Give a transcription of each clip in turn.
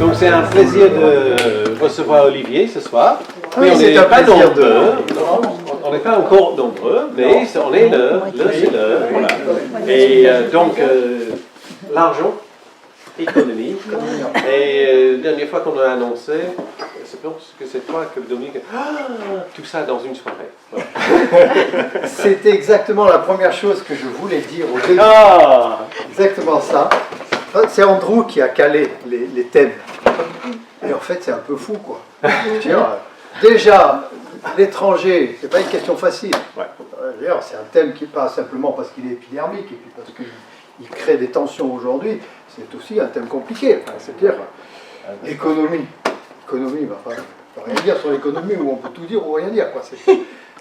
Donc c'est un plaisir de recevoir Olivier ce soir. Oui, c'est un plaisir de... On n'est pas encore nombreux, mais on est l'heure, c'est l'heure. Voilà. Et donc, l'argent, économie. Et la dernière fois qu'on a annoncé, je pense que c'est toi que Dominique... tout ça dans une soirée. Voilà. C'était exactement la première chose que je voulais dire au début. Exactement ça. C'est Andrew qui a calé les thèmes. Et en fait, c'est un peu fou, quoi. Déjà, l'étranger, c'est pas une question facile. D'ailleurs, c'est un thème qui pas simplement parce qu'il est épidermique et puis parce qu'il crée des tensions aujourd'hui. C'est aussi un thème compliqué. Enfin, c'est-à-dire l'économie. L'économie, enfin, on ne peut rien dire sur l'économie où on peut tout dire ou rien dire, quoi.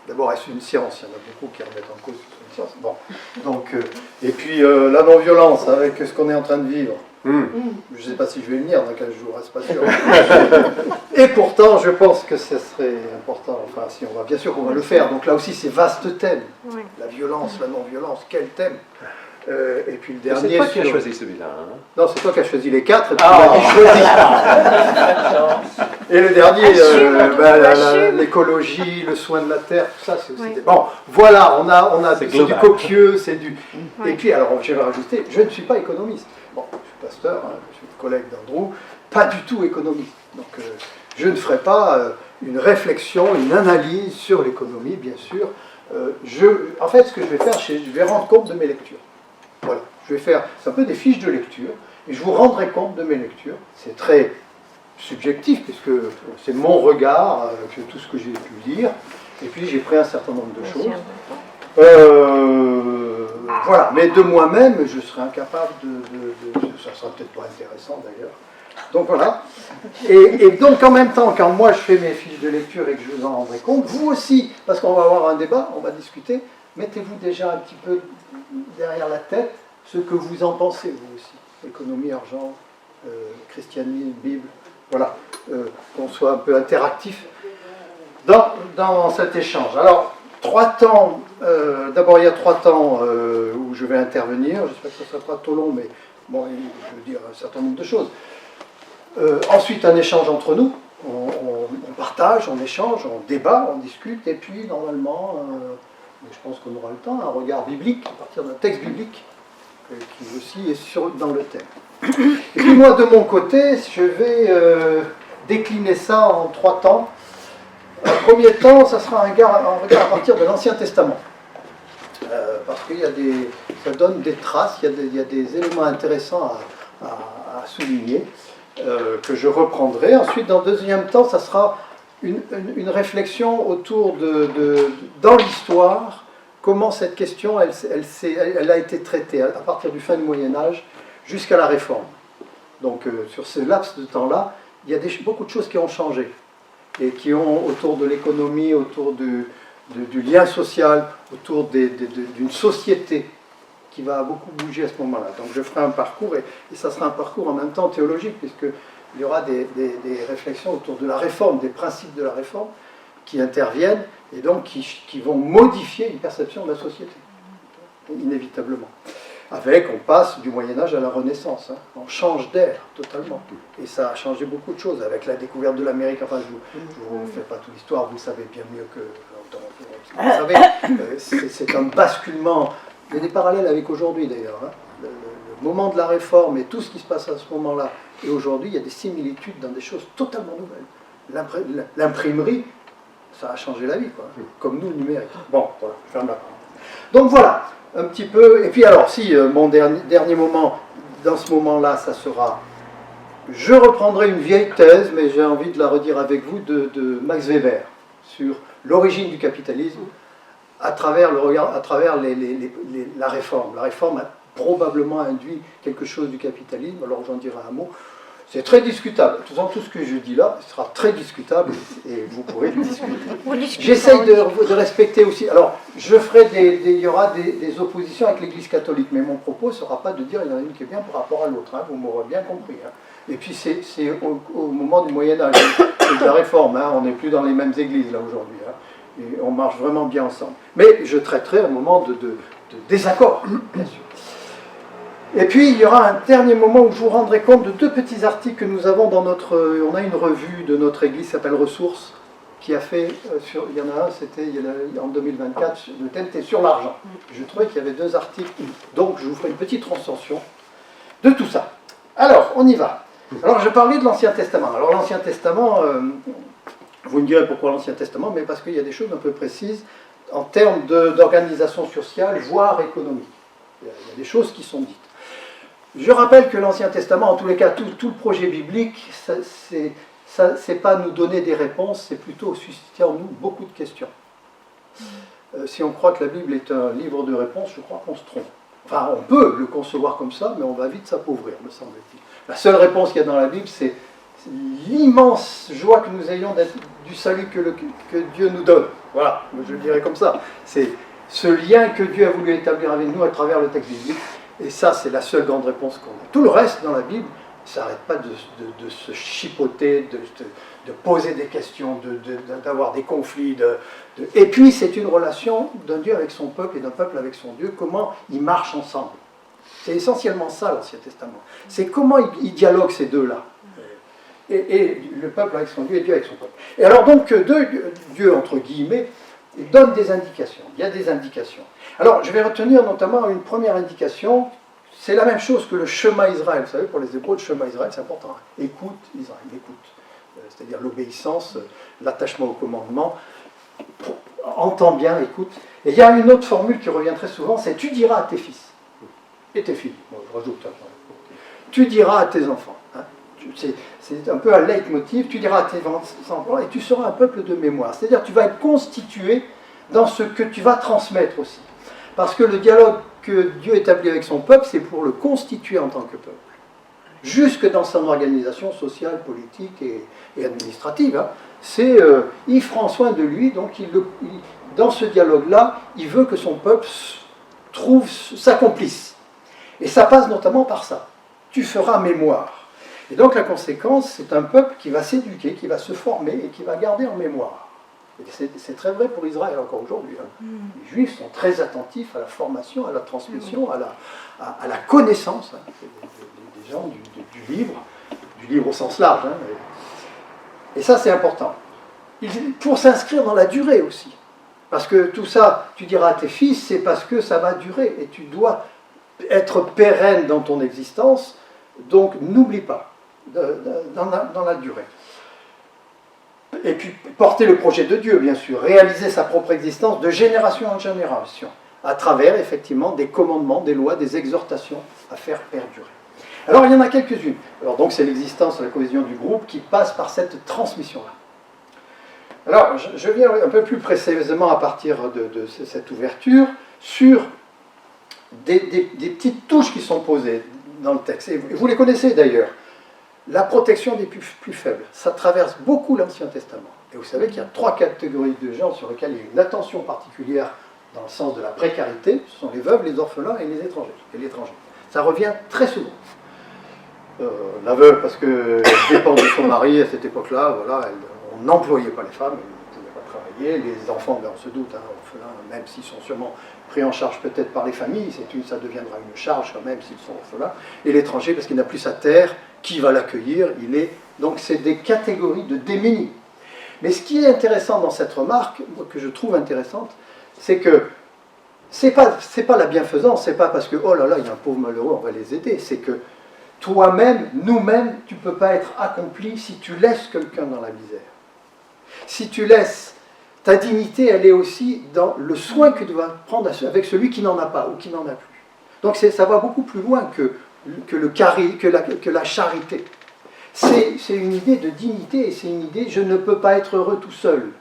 D'abord, est-ce une science? Il y en a beaucoup qui remettent en cause que c'est une science. Bon. Donc, et puis la non-violence, avec ce qu'on est en train de vivre. Je ne sais pas si je vais venir dans 15 jours, c'est pas sûr. Et pourtant, je pense que ce serait important, enfin, si on va, bien sûr qu'on va le faire. Donc là aussi, c'est vaste thème. Oui. La violence, la non-violence, quel thème. Et puis le dernier. C'est toi qui as choisi celui-là. Hein? Non, c'est toi qui as choisi les 4. Et, puis et le dernier, l'écologie, le soin de la terre, tout ça, c'est aussi des... Bon, voilà, on a c'est du copieux, c'est du... Et puis, alors, je vais rajouter, je ne suis pas économiste. Bon, je suis pasteur, hein, je suis collègue d'Andrew, pas du tout économiste. Donc, je ne ferai pas une réflexion, une analyse sur l'économie, bien sûr. En fait, ce que je vais faire, je vais rendre compte de mes lectures. Voilà, je vais faire un peu des fiches de lecture et je vous rendrai compte de mes lectures. C'est très subjectif puisque c'est mon regard sur tout ce que j'ai pu lire. Et puis j'ai pris un certain nombre de choses. Voilà, mais de moi-même, je serai incapable ça sera peut-être pas intéressant d'ailleurs. Donc voilà. Et donc en même temps, quand moi je fais mes fiches de lecture et que je vous en rendrai compte, vous aussi, parce qu'on va avoir un débat, on va discuter, mettez-vous déjà un petit peu derrière la tête ce que vous en pensez, vous aussi. Économie, argent, christianisme, Bible, voilà. Qu'on soit un peu interactif dans cet échange. Alors, 3 temps, d'abord il y a 3 temps où je vais intervenir, j'espère que ce ne sera pas trop long, mais bon, je veux dire un certain nombre de choses. Ensuite, un échange entre nous, on partage, on échange, on débat, on discute, et puis normalement... mais je pense qu'on aura le temps, un regard biblique, à partir d'un texte biblique, qui aussi est dans le thème. Et puis moi, de mon côté, je vais décliner ça en 3 temps. Un premier temps, ça sera un regard à partir de l'Ancien Testament. Parce que ça donne des traces, il y a des éléments intéressants à souligner, que je reprendrai. Ensuite, dans le deuxième temps, ça sera une réflexion autour dans l'histoire, comment cette question elle a été traitée à partir du fin du Moyen-Âge jusqu'à la Réforme. Donc sur ce laps de temps-là, il y a beaucoup de choses qui ont changé et qui ont autour de l'économie, autour du lien social, autour d'une société qui va beaucoup bouger à ce moment-là. Donc je ferai un parcours et ça sera un parcours en même temps théologique puisque il y aura des réflexions autour de la réforme, des principes de la réforme qui interviennent et donc qui vont modifier une perception de la société, inévitablement. On passe du Moyen-Âge à la Renaissance, hein. On change d'air totalement. Et ça a changé beaucoup de choses avec la découverte de l'Amérique. Enfin, je ne vous fais pas toute l'histoire, vous le savez bien mieux que vous savez. C'est un basculement. Il y a des parallèles avec aujourd'hui d'ailleurs. Hein. Le moment de la réforme et tout ce qui se passe à ce moment-là. Et aujourd'hui, il y a des similitudes dans des choses totalement nouvelles. L'imprimerie, ça a changé la vie, quoi. Comme nous, le numérique. Bon, voilà, je ferme la parenthèse. Donc voilà, un petit peu. Et puis alors, si mon dernier moment, dans ce moment-là, ça sera... Je reprendrai une vieille thèse, mais j'ai envie de la redire avec vous, de Max Weber, sur l'origine du capitalisme, à travers la réforme. La réforme a probablement induit quelque chose du capitalisme, alors j'en dirai un mot. C'est très discutable. Tout ce que je dis là sera très discutable et vous pourrez le discuter. J'essaye de respecter aussi. Alors, il y aura des oppositions avec l'Église catholique, mais mon propos ne sera pas de dire il y en a une qui est bien par rapport à l'autre. Hein, vous m'aurez bien compris. Hein. Et puis, c'est au moment du Moyen-Âge, de la Réforme. Hein, on n'est plus dans les mêmes églises là aujourd'hui. Hein, et on marche vraiment bien ensemble. Mais je traiterai un moment de désaccord, bien sûr. Et puis, il y aura un dernier moment où je vous rendrai compte de deux petits articles que nous avons dans notre... On a une revue de notre église qui s'appelle Ressources, qui a fait... il y en a un, c'était en 2024, le thème était sur l'argent. Je trouvais qu'il y avait deux articles, donc je vous ferai une petite recension de tout ça. Alors, on y va. Alors, je parlais de l'Ancien Testament. Alors, l'Ancien Testament, vous me direz pourquoi l'Ancien Testament, mais parce qu'il y a des choses un peu précises en termes d'organisation sociale, voire économique. Il y a des choses qui sont dites. Je rappelle que l'Ancien Testament, en tous les cas, tout le projet biblique, c'est pas nous donner des réponses, c'est plutôt susciter en nous beaucoup de questions. Si on croit que la Bible est un livre de réponses, je crois qu'on se trompe. Enfin, on peut le concevoir comme ça, mais on va vite s'appauvrir, me semble-t-il. La seule réponse qu'il y a dans la Bible, c'est l'immense joie que nous ayons du salut que Dieu nous donne. Voilà, je le dirais comme ça. C'est ce lien que Dieu a voulu établir avec nous à travers le texte biblique. Et ça, c'est la seule grande réponse qu'on a. Tout le reste dans la Bible, ça n'arrête pas de se chipoter, de poser des questions, d'avoir des conflits. Et puis, c'est une relation d'un Dieu avec son peuple et d'un peuple avec son Dieu, comment ils marchent ensemble. C'est essentiellement ça, l'Ancien Testament. C'est comment ils dialoguent ces deux-là. Et le peuple avec son Dieu et Dieu avec son peuple. Et alors donc, Dieu, entre guillemets, donne des indications. Il y a des indications. Alors, je vais retenir notamment une première indication. C'est la même chose que le Shema Israël. Vous savez, pour les Hébreux, le Shema Israël, c'est important. Écoute Israël, écoute. C'est-à-dire l'obéissance, l'attachement au commandement. Entends bien, écoute. Et il y a une autre formule qui revient très souvent, c'est tu diras à tes fils et tes filles. Bon, je rajoute ça. Tu diras à tes enfants. Hein. C'est un peu un leitmotiv. Tu diras à tes enfants et tu seras un peuple de mémoire. C'est-à-dire tu vas être constitué dans ce que tu vas transmettre aussi. Parce que le dialogue que Dieu établit avec son peuple, c'est pour le constituer en tant que peuple. Jusque dans son organisation sociale, politique et administrative. Hein. Il prend soin de lui, donc dans ce dialogue-là, il veut que son peuple s'accomplisse. Et ça passe notamment par ça. Tu feras mémoire. Et donc la conséquence, c'est un peuple qui va s'éduquer, qui va se former et qui va garder en mémoire. C'est très vrai pour Israël encore aujourd'hui. Hein. Les Juifs sont très attentifs à la formation, à la transmission, à la connaissance hein, des gens du livre au sens large. Hein. Et ça, c'est important. Pour s'inscrire dans la durée aussi. Parce que tout ça, tu diras à tes fils, c'est parce que ça va durer. Et tu dois être pérenne dans ton existence. Donc, n'oublie pas, dans la durée. Et puis, porter le projet de Dieu, bien sûr. Réaliser sa propre existence de génération en génération. À travers, effectivement, des commandements, des lois, des exhortations à faire perdurer. Alors, il y en a quelques-unes. Alors, donc, c'est l'existence, la cohésion du groupe qui passe par cette transmission-là. Alors, je viens un peu plus précisément à partir de cette ouverture sur des petites touches qui sont posées dans le texte. Et vous les connaissez d'ailleurs. La protection des plus faibles. Ça traverse beaucoup l'Ancien Testament. Et vous savez qu'il y a 3 catégories de gens sur lesquelles il y a une attention particulière dans le sens de la précarité. Ce sont les veuves, les orphelins et les étrangers. Ça revient très souvent. La veuve, parce qu'elle dépend de son mari à cette époque-là, voilà, on n'employait pas les femmes, elles ne pouvaient pas travailler. Les enfants, ben, on se doute, hein, orphelins, même s'ils sont sûrement pris en charge peut-être par les familles, ça deviendra une charge quand même s'ils sont orphelins. Et l'étranger, parce qu'il n'a plus sa terre, qui va l'accueillir? Donc c'est des catégories de démunis. Mais ce qui est intéressant dans cette remarque, que je trouve intéressante, c'est que c'est pas la bienfaisance, c'est pas parce que oh là là, il y a un pauvre malheureux, on va les aider, c'est que toi-même, nous-mêmes, tu ne peux pas être accompli si tu laisses quelqu'un dans la misère. Si tu laisses, ta dignité, elle est aussi dans le soin que tu vas prendre avec celui qui n'en a pas ou qui n'en a plus. Donc ça va beaucoup plus loin que la charité. C'est une idée de dignité et c'est une idée, je ne peux pas être heureux tout seul.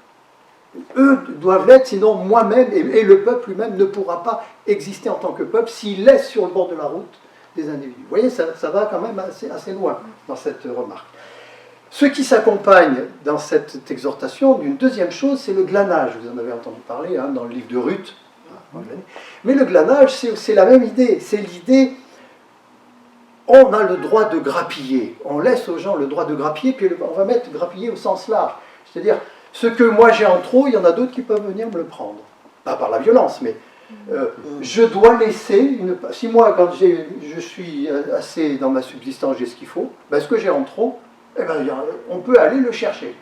Eux doivent l'être, sinon moi-même et le peuple lui-même ne pourra pas exister en tant que peuple s'il laisse sur le bord de la route des individus. Vous voyez, ça va quand même assez loin dans cette remarque. Ce qui s'accompagne dans cette exhortation d'une deuxième chose, c'est le glanage. Vous en avez entendu parler hein, dans le livre de Ruth. Mais le glanage, c'est la même idée. C'est l'idée, on a le droit de grappiller. On laisse aux gens le droit de grappiller, puis on va mettre grappiller au sens large. C'est-à-dire, ce que moi j'ai en trop, il y en a d'autres qui peuvent venir me le prendre. Pas par la violence, mais Je dois laisser, si moi quand je suis assez dans ma subsistance, j'ai ce qu'il faut, ben, ce que j'ai en trop, eh ben, on peut aller le chercher.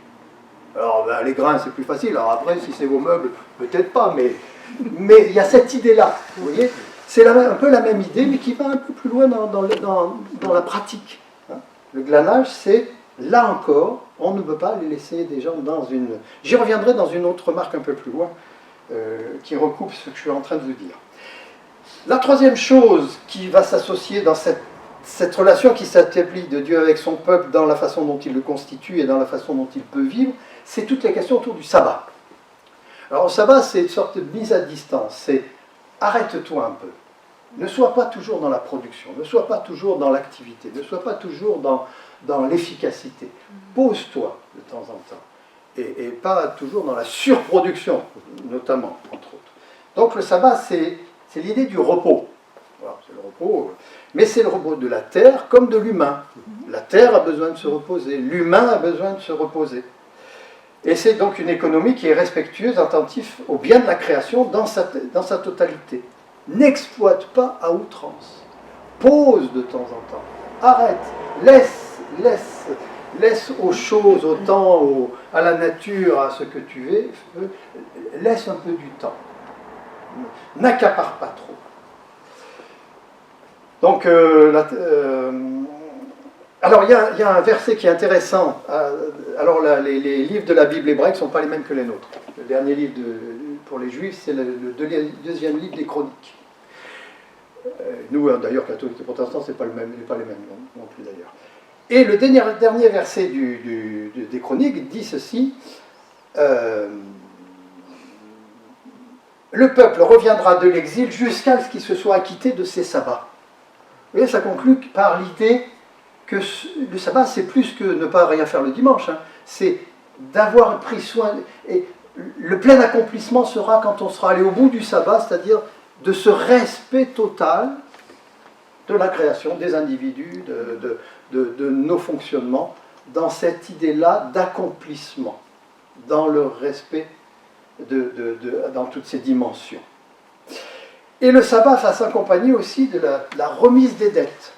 Alors ben, les grains c'est plus facile, alors après si c'est vos meubles, peut-être pas, mais il y a cette idée-là, vous voyez, c'est un peu la même idée, mais qui va un peu plus loin dans la pratique. Hein. Le glanage, c'est, là encore, on ne peut pas les laisser des gens dans une... J'y reviendrai dans une autre remarque un peu plus loin, qui recoupe ce que je suis en train de vous dire. La troisième chose qui va s'associer dans cette relation qui s'établit de Dieu avec son peuple dans la façon dont il le constitue et dans la façon dont il peut vivre, c'est toutes les questions autour du sabbat. Alors le sabbat, c'est une sorte de mise à distance, c'est arrête-toi un peu. Ne sois pas toujours dans la production, ne sois pas toujours dans l'activité, ne sois pas toujours dans l'efficacité. Pose-toi de temps en temps. Et pas toujours dans la surproduction, notamment, entre autres. Donc le sabbat, c'est l'idée du repos. Voilà, c'est le repos, mais c'est le repos de la terre comme de l'humain. La terre a besoin de se reposer, l'humain a besoin de se reposer. Et c'est donc une économie qui est respectueuse, attentive au bien de la création dans sa totalité. N'exploite pas à outrance. Pose de temps en temps. Arrête. Laisse aux choses, au temps, à la nature, à ce que tu veux. Laisse un peu du temps. N'accapare pas trop. Donc, alors, il y a un verset qui est intéressant. Alors, les livres de la Bible hébraïque ne sont pas les mêmes que les nôtres. Le dernier livre pour les Juifs, c'est le deuxième livre des Chroniques. Nous, d'ailleurs, catholiques et protestants, ce n'est pas les mêmes non plus, d'ailleurs. Et le dernier verset des Chroniques dit ceci. Le peuple reviendra de l'exil jusqu'à ce qu'il se soit acquitté de ses sabbats. Vous voyez, ça conclut par l'idée que le sabbat, c'est plus que ne pas rien faire le dimanche. Hein. C'est d'avoir pris soin. Et le plein accomplissement sera quand on sera allé au bout du sabbat, c'est-à-dire de ce respect total de la création, des individus, de nos fonctionnements, dans cette idée-là d'accomplissement, dans le respect dans toutes ces dimensions. Et le sabbat va s'accompagner aussi de la remise des dettes.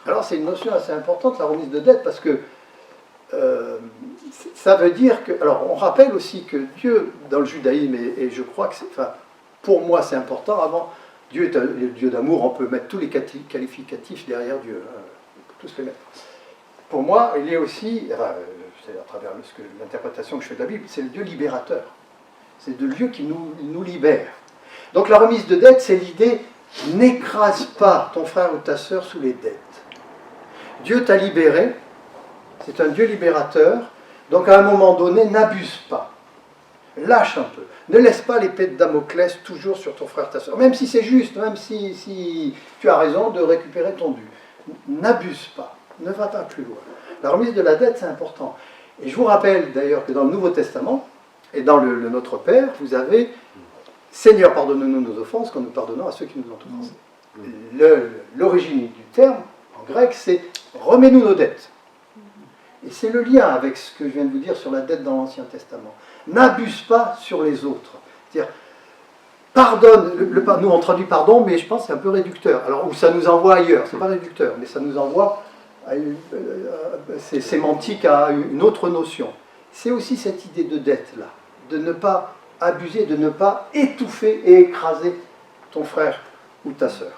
Alors c'est une notion assez importante, la remise de dettes, parce que ça veut dire que... Alors on rappelle aussi que Dieu, dans le judaïsme, et je crois que pour moi c'est important, avant, Dieu est un Dieu d'amour, on peut mettre tous les qualificatifs derrière Dieu, hein, on peut tous les mettre. Pour moi, il est aussi, c'est à travers l'interprétation que je fais de la Bible, c'est le Dieu libérateur. C'est le Dieu qui nous libère. Donc la remise de dette, c'est l'idée, n'écrase pas ton frère ou ta sœur sous les dettes. Dieu t'a libéré, c'est un Dieu libérateur, donc à un moment donné, n'abuse pas. Lâche un peu. Ne laisse pas l'épée de Damoclès toujours sur ton frère, ta sœur. Même si c'est juste, même si tu as raison de récupérer ton dû. N'abuse pas. Ne va pas plus loin. La remise de la dette, c'est important. Et je vous rappelle d'ailleurs que dans le Nouveau Testament, et dans le Notre Père, vous avez « Seigneur, pardonne-nous nos offenses, quand nous pardonnons à ceux qui nous ont offensés ». L'origine du terme, en grec, c'est « remets-nous nos dettes ». Et c'est le lien avec ce que je viens de vous dire sur la dette dans l'Ancien Testament. N'abuse pas sur les autres. C'est-à-dire, pardonne, nous on traduit pardon, mais je pense que c'est un peu réducteur. Alors, où ça nous envoie ailleurs, c'est pas réducteur, mais ça nous envoie, c'est sémantique à une autre notion. C'est aussi cette idée de dette-là, de ne pas abuser, de ne pas étouffer et écraser ton frère ou ta sœur.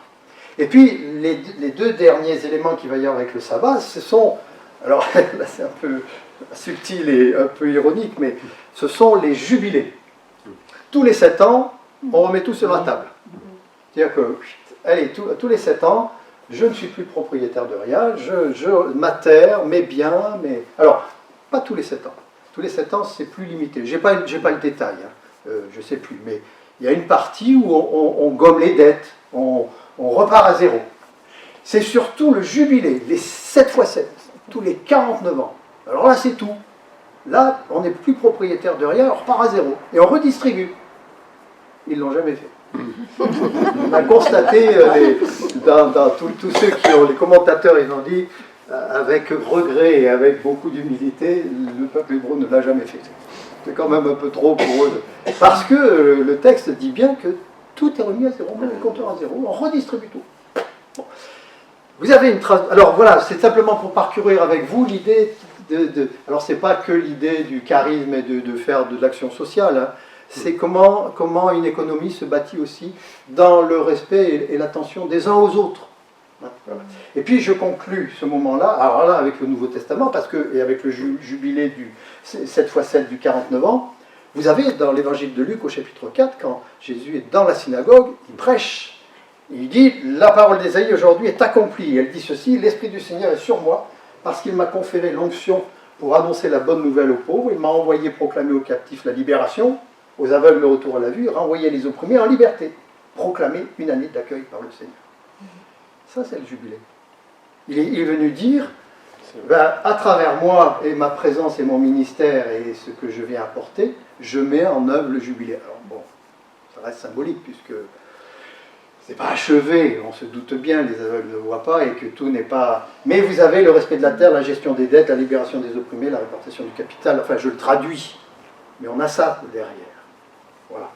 Et puis, les deux derniers éléments qu'il va y avoir avec le sabbat, ce sont, alors là c'est un peu subtil et un peu ironique, mais ce sont les jubilés. Tous les 7 ans, on remet tout sur la table. C'est-à-dire que, allez, tous les 7 ans, je ne suis plus propriétaire de rien, ma terre, mes biens, alors, pas tous les 7 ans. Tous les 7 ans, c'est plus limité. J'ai pas le détail, hein. Je ne sais plus, mais il y a une partie où on gomme les dettes, on repart à zéro. C'est surtout le jubilé, les 7 x 7, tous les 49 ans. Alors là, c'est tout. Là, on n'est plus propriétaire de rien, on repart à zéro. Et on redistribue. Ils ne l'ont jamais fait. On a constaté, dans tous ceux qui ont, les commentateurs, ils ont dit, avec regret et avec beaucoup d'humilité, le peuple hébreu ne l'a jamais fait. C'est quand même un peu trop pour eux. Parce que le texte dit bien que Tout est remis à zéro, on met les compteurs à zéro, on redistribue tout. Bon. Vous avez une trace. Alors voilà, c'est simplement pour parcourir avec vous l'idée alors c'est pas que l'idée du charisme et de faire de l'action sociale, hein. C'est comment une économie se bâtit aussi dans le respect et l'attention des uns aux autres. Voilà. Et puis je conclus ce moment-là, alors là avec le Nouveau Testament, et avec le jubilé du 7x7 du 49 ans, vous avez dans l'évangile de Luc au chapitre 4, quand Jésus est dans la synagogue, il prêche, il dit « La parole d'Ésaïe aujourd'hui est accomplie ». Elle dit ceci « L'Esprit du Seigneur est sur moi, parce qu'il m'a conféré l'onction pour annoncer la bonne nouvelle aux pauvres, il m'a envoyé proclamer aux captifs la libération, aux aveugles le retour à la vue, renvoyer les opprimés en liberté, proclamer une année d'accueil par le Seigneur. » Ça, c'est le jubilé. Il est venu dire, à travers moi et ma présence et mon ministère et ce que je viens apporter, je mets en œuvre le jubilé. Alors bon, ça reste symbolique puisque c'est pas achevé, on se doute bien, les aveugles ne voient pas et que tout n'est pas... Mais vous avez le respect de la terre, la gestion des dettes, la libération des opprimés, la répartition du capital, enfin je le traduis, mais on a ça derrière. Voilà.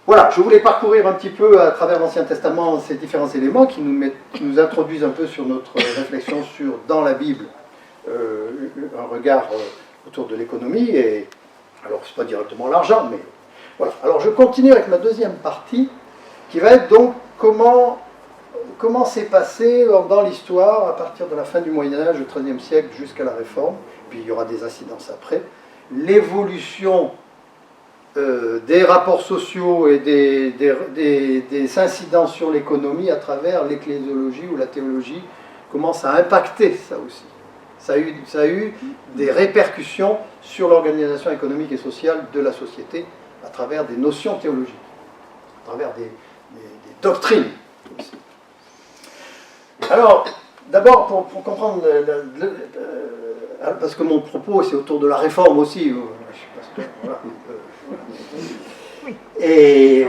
Voilà, je voulais parcourir un petit peu à travers l'Ancien Testament ces différents éléments qui nous introduisent un peu sur notre réflexion sur, dans la Bible, un regard autour de l'économie, et alors c'est pas directement l'argent, mais voilà. Alors je continue avec ma deuxième partie, qui va être donc comment s'est passé dans l'histoire, à partir de la fin du Moyen-Âge, au XIIIe siècle, jusqu'à la Réforme, puis il y aura des incidences après, l'évolution des rapports sociaux et des incidences sur l'économie à travers l'ecclésiologie ou la théologie commence à impacter ça aussi. Ça a eu des répercussions sur l'organisation économique et sociale de la société à travers des notions théologiques, à travers des doctrines aussi. Alors, d'abord, pour comprendre, parce que mon propos c'est autour de la réforme aussi, je sais pas, voilà. Et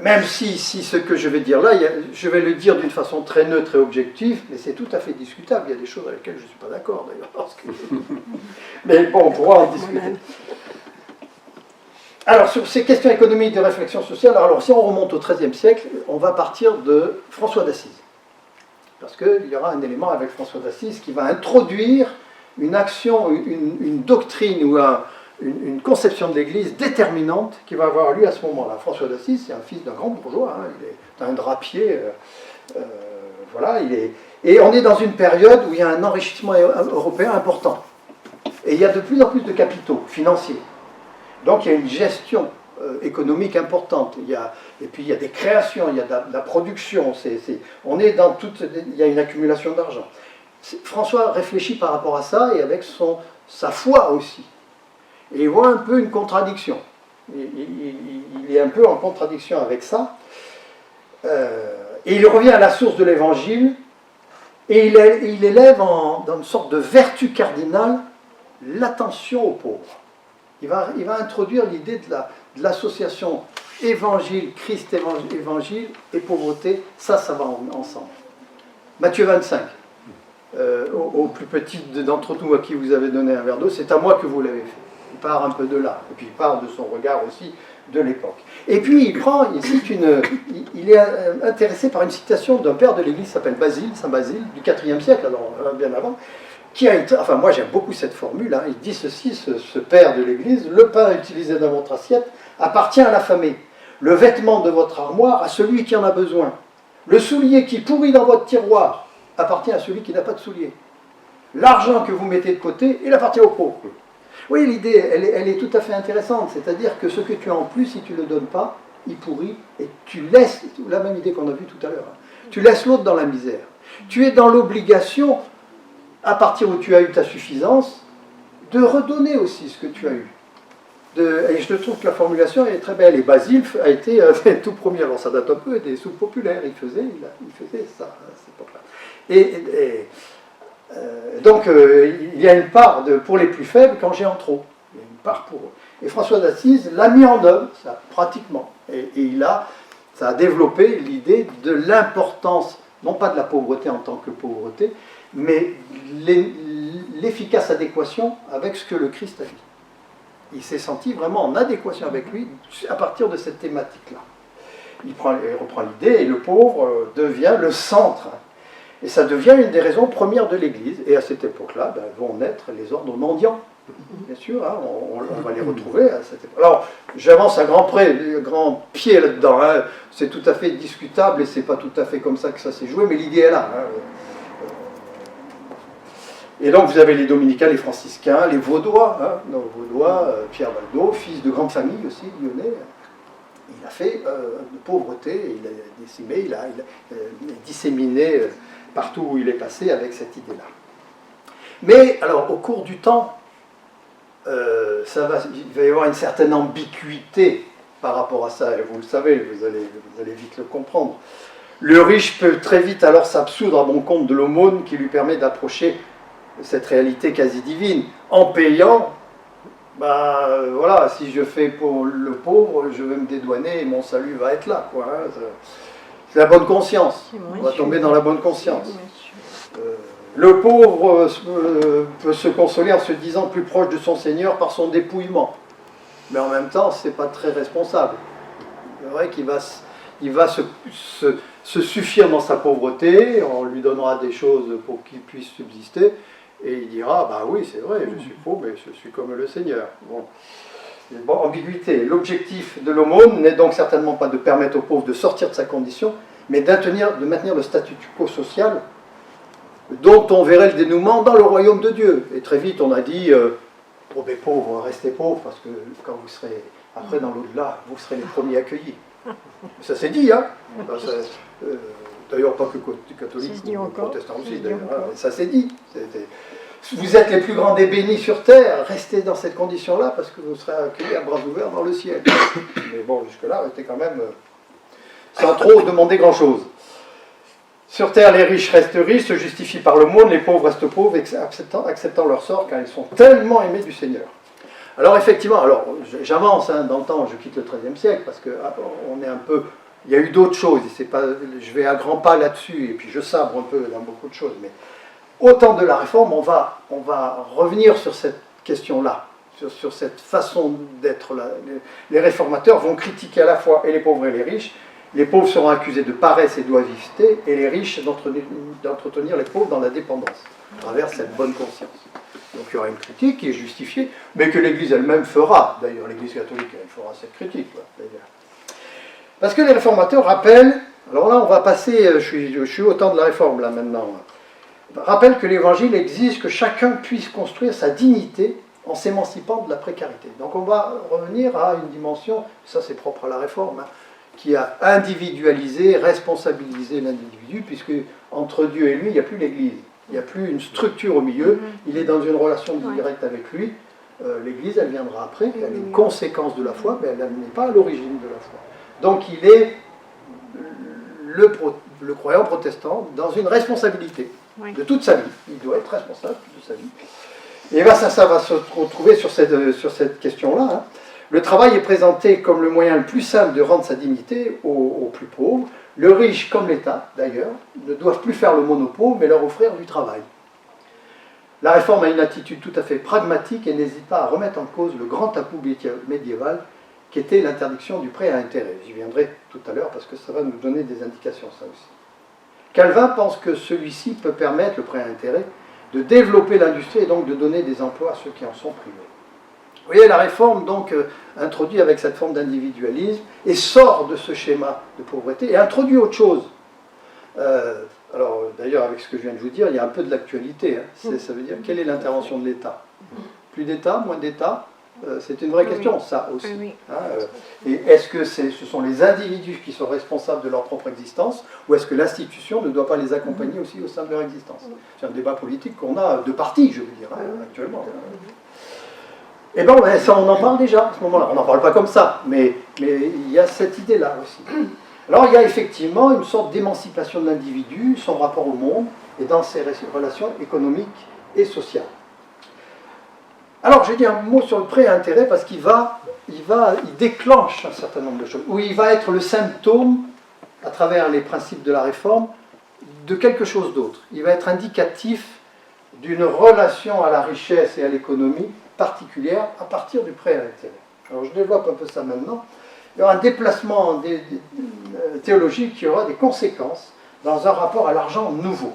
même si ce que je vais dire là, je vais le dire d'une façon très neutre et objective, mais c'est tout à fait discutable. Il y a des choses avec lesquelles je ne suis pas d'accord d'ailleurs. Mais bon, on pourra en discuter. Alors, sur ces questions économiques de réflexion sociale, alors si on remonte au XIIIe siècle, on va partir de François d'Assise. Parce qu'il y aura un élément avec François d'Assise qui va introduire une action, une doctrine ou une conception de l'Église déterminante qui va avoir lieu à ce moment-là. François d'Assise, c'est un fils d'un grand bourgeois, hein, il est un drapier, voilà, et on est dans une période où il y a un enrichissement européen important. Et il y a de plus en plus de capitaux financiers. Donc il y a une gestion économique importante. Et puis il y a des créations, il y a de la production. On est dans il y a une accumulation d'argent. François réfléchit par rapport à ça et avec sa foi aussi. Et il voit un peu une contradiction. Il est un peu en contradiction avec ça. Et il revient à la source de l'Évangile et il élève dans une sorte de vertu cardinale l'attention aux pauvres. Il va introduire l'idée de l'association évangile, Christ évangile et pauvreté. Ça va ensemble. Matthieu 25. Au plus petit d'entre nous à qui vous avez donné un verre d'eau, c'est à moi que vous l'avez fait. Il part un peu de là, et puis il part de son regard aussi de l'époque. Et puis il est intéressé par une citation d'un père de l'Église qui s'appelle Basile, Saint Basile, du IVe siècle, alors bien avant, enfin moi j'aime beaucoup cette formule, hein, il dit ceci, ce père de l'Église: le pain utilisé dans votre assiette appartient à l'affamé, le vêtement de votre armoire à celui qui en a besoin, le soulier qui pourrit dans votre tiroir appartient à celui qui n'a pas de soulier, l'argent que vous mettez de côté, il appartient aux pauvres. Oui, l'idée, elle est tout à fait intéressante, c'est-à-dire que ce que tu as en plus, si tu ne le donnes pas, il pourrit, et tu laisses, la même idée qu'on a vue tout à l'heure, hein, tu laisses l'autre dans la misère. Tu es dans l'obligation, à partir où tu as eu ta suffisance, de redonner aussi ce que tu as eu. Et je trouve que la formulation est très belle, et Basile a été tout premier, alors ça date un peu des soupes populaires, il faisait ça à cette époque-là. Donc il y a une part pour les plus faibles quand j'ai en trop. Il y a une part pour eux. Et François d'Assise l'a mis en œuvre, ça, pratiquement. Et ça a développé l'idée de l'importance, non pas de la pauvreté en tant que pauvreté, mais l'efficace adéquation avec ce que le Christ a dit. il s'est senti vraiment en adéquation avec lui à partir de cette thématique-là. Il reprend l'idée et le pauvre devient le centre. Et ça devient une des raisons premières de l'Église. Et à cette époque-là, vont naître les ordres mendiants. Bien sûr, hein, on va les retrouver à cette époque. Alors, j'avance à grand pied là-dedans. Hein. C'est tout à fait discutable et c'est pas tout à fait comme ça que ça s'est joué, mais l'idée est là. Hein. Et donc, vous avez les dominicains, les franciscains, les vaudois. Hein, Pierre Valdo, fils de grande famille aussi, lyonnais. Il a fait de pauvreté, il a décimé, il a disséminé partout où il est passé avec cette idée-là. Mais, alors, au cours du temps, il va y avoir une certaine ambiguïté par rapport à ça, et vous le savez, vous allez vite le comprendre. Le riche peut très vite alors s'absoudre à bon compte de l'aumône qui lui permet d'approcher cette réalité quasi divine, en payant, voilà, si je fais pour le pauvre, je vais me dédouaner et mon salut va être là, quoi. Hein. C'est la bonne conscience, on va tomber dans la bonne conscience. Le pauvre peut se consoler en se disant plus proche de son Seigneur par son dépouillement. Mais en même temps, c'est pas très responsable. C'est vrai qu'il va se suffire dans sa pauvreté, on lui donnera des choses pour qu'il puisse subsister, et il dira, oui, c'est vrai, je suis pauvre, mais je suis comme le Seigneur. Bon, ambiguïté. L'objectif de l'aumône n'est donc certainement pas de permettre aux pauvres de sortir de sa condition, mais de maintenir le statu quo social dont on verrait le dénouement dans le royaume de Dieu. Et très vite, on a dit, pauvres, restez pauvres, parce que quand vous serez, après dans l'au-delà, vous serez les premiers accueillis. Ça s'est dit, hein. D'ailleurs, pas que catholiques, ou protestants aussi, d'ailleurs. Hein. Ça s'est dit. Vous êtes les plus grands des bénis sur terre, restez dans cette condition-là, parce que vous serez accueillis à bras ouverts dans le ciel. Mais bon, jusque-là, restez quand même sans trop demander grand-chose. Sur terre, les riches restent riches, se justifient par le monde, les pauvres restent pauvres, acceptant leur sort, car ils sont tellement aimés du Seigneur. Alors effectivement, j'avance dans le temps, je quitte le XIIIe siècle, parce qu'on est un peu... Il y a eu d'autres choses, je vais à grands pas là-dessus, et puis je sabre un peu dans beaucoup de choses, mais au temps de la Réforme, on va revenir sur cette question-là, sur cette façon d'être là. Les réformateurs vont critiquer à la fois et les pauvres et les riches. Les pauvres seront accusés de paresse et d'oisiveté, et les riches d'entretenir les pauvres dans la dépendance, à travers cette bonne conscience. Donc il y aura une critique qui est justifiée, mais que l'Église elle-même fera. D'ailleurs, l'Église catholique, elle fera cette critique. Parce que les réformateurs rappellent, alors là on va passer, je suis au temps de la Réforme là maintenant, rappellent que l'Évangile exige que chacun puisse construire sa dignité en s'émancipant de la précarité. Donc on va revenir à une dimension, ça c'est propre à la Réforme, qui a individualisé, responsabilisé l'individu, puisque entre Dieu et lui, il n'y a plus l'Église. Il n'y a plus une structure au milieu, il est dans une relation directe avec lui. L'Église, elle viendra après, elle est une conséquence de la foi, mais elle n'est pas à l'origine de la foi. Donc il est le croyant protestant dans une responsabilité de toute sa vie. Il doit être responsable de sa vie. Et ça va se retrouver sur cette question-là. Hein. Le travail est présenté comme le moyen le plus simple de rendre sa dignité aux plus pauvres. Le riche, comme l'État d'ailleurs, ne doivent plus faire l'aumône aux pauvres, mais leur offrir du travail. La Réforme a une attitude tout à fait pragmatique et n'hésite pas à remettre en cause le grand tabou médiéval qui était l'interdiction du prêt à intérêt. J'y viendrai tout à l'heure parce que ça va nous donner des indications, ça aussi. Calvin pense que celui-ci peut permettre, le prêt à intérêt, de développer l'industrie et donc de donner des emplois à ceux qui en sont privés. Vous voyez, la Réforme donc introduit avec cette forme d'individualisme et sort de ce schéma de pauvreté et introduit autre chose. Alors d'ailleurs, avec ce que je viens de vous dire, il y a un peu de l'actualité. Hein. Ça veut dire, quelle est l'intervention de l'État? Plus d'État, moins d'État? C'est une vraie question, ça aussi. Oui. Et est-ce que ce sont les individus qui sont responsables de leur propre existence, ou est-ce que l'institution ne doit pas les accompagner aussi au sein de leur existence? C'est un débat politique qu'on a de partis, je veux dire, actuellement. Et bien, ça, on en parle déjà à ce moment-là. On n'en parle pas comme ça, mais il y a cette idée-là aussi. Alors, il y a effectivement une sorte d'émancipation de l'individu, son rapport au monde, et dans ses relations économiques et sociales. Alors, j'ai dit un mot sur le prêt à intérêt parce qu'il déclenche un certain nombre de choses, où il va être le symptôme, à travers les principes de la Réforme, de quelque chose d'autre. Il va être indicatif d'une relation à la richesse et à l'économie particulière à partir du prêt à intérêt. Alors je développe un peu ça maintenant. Il y aura un déplacement théologique qui aura des conséquences dans un rapport à l'argent nouveau,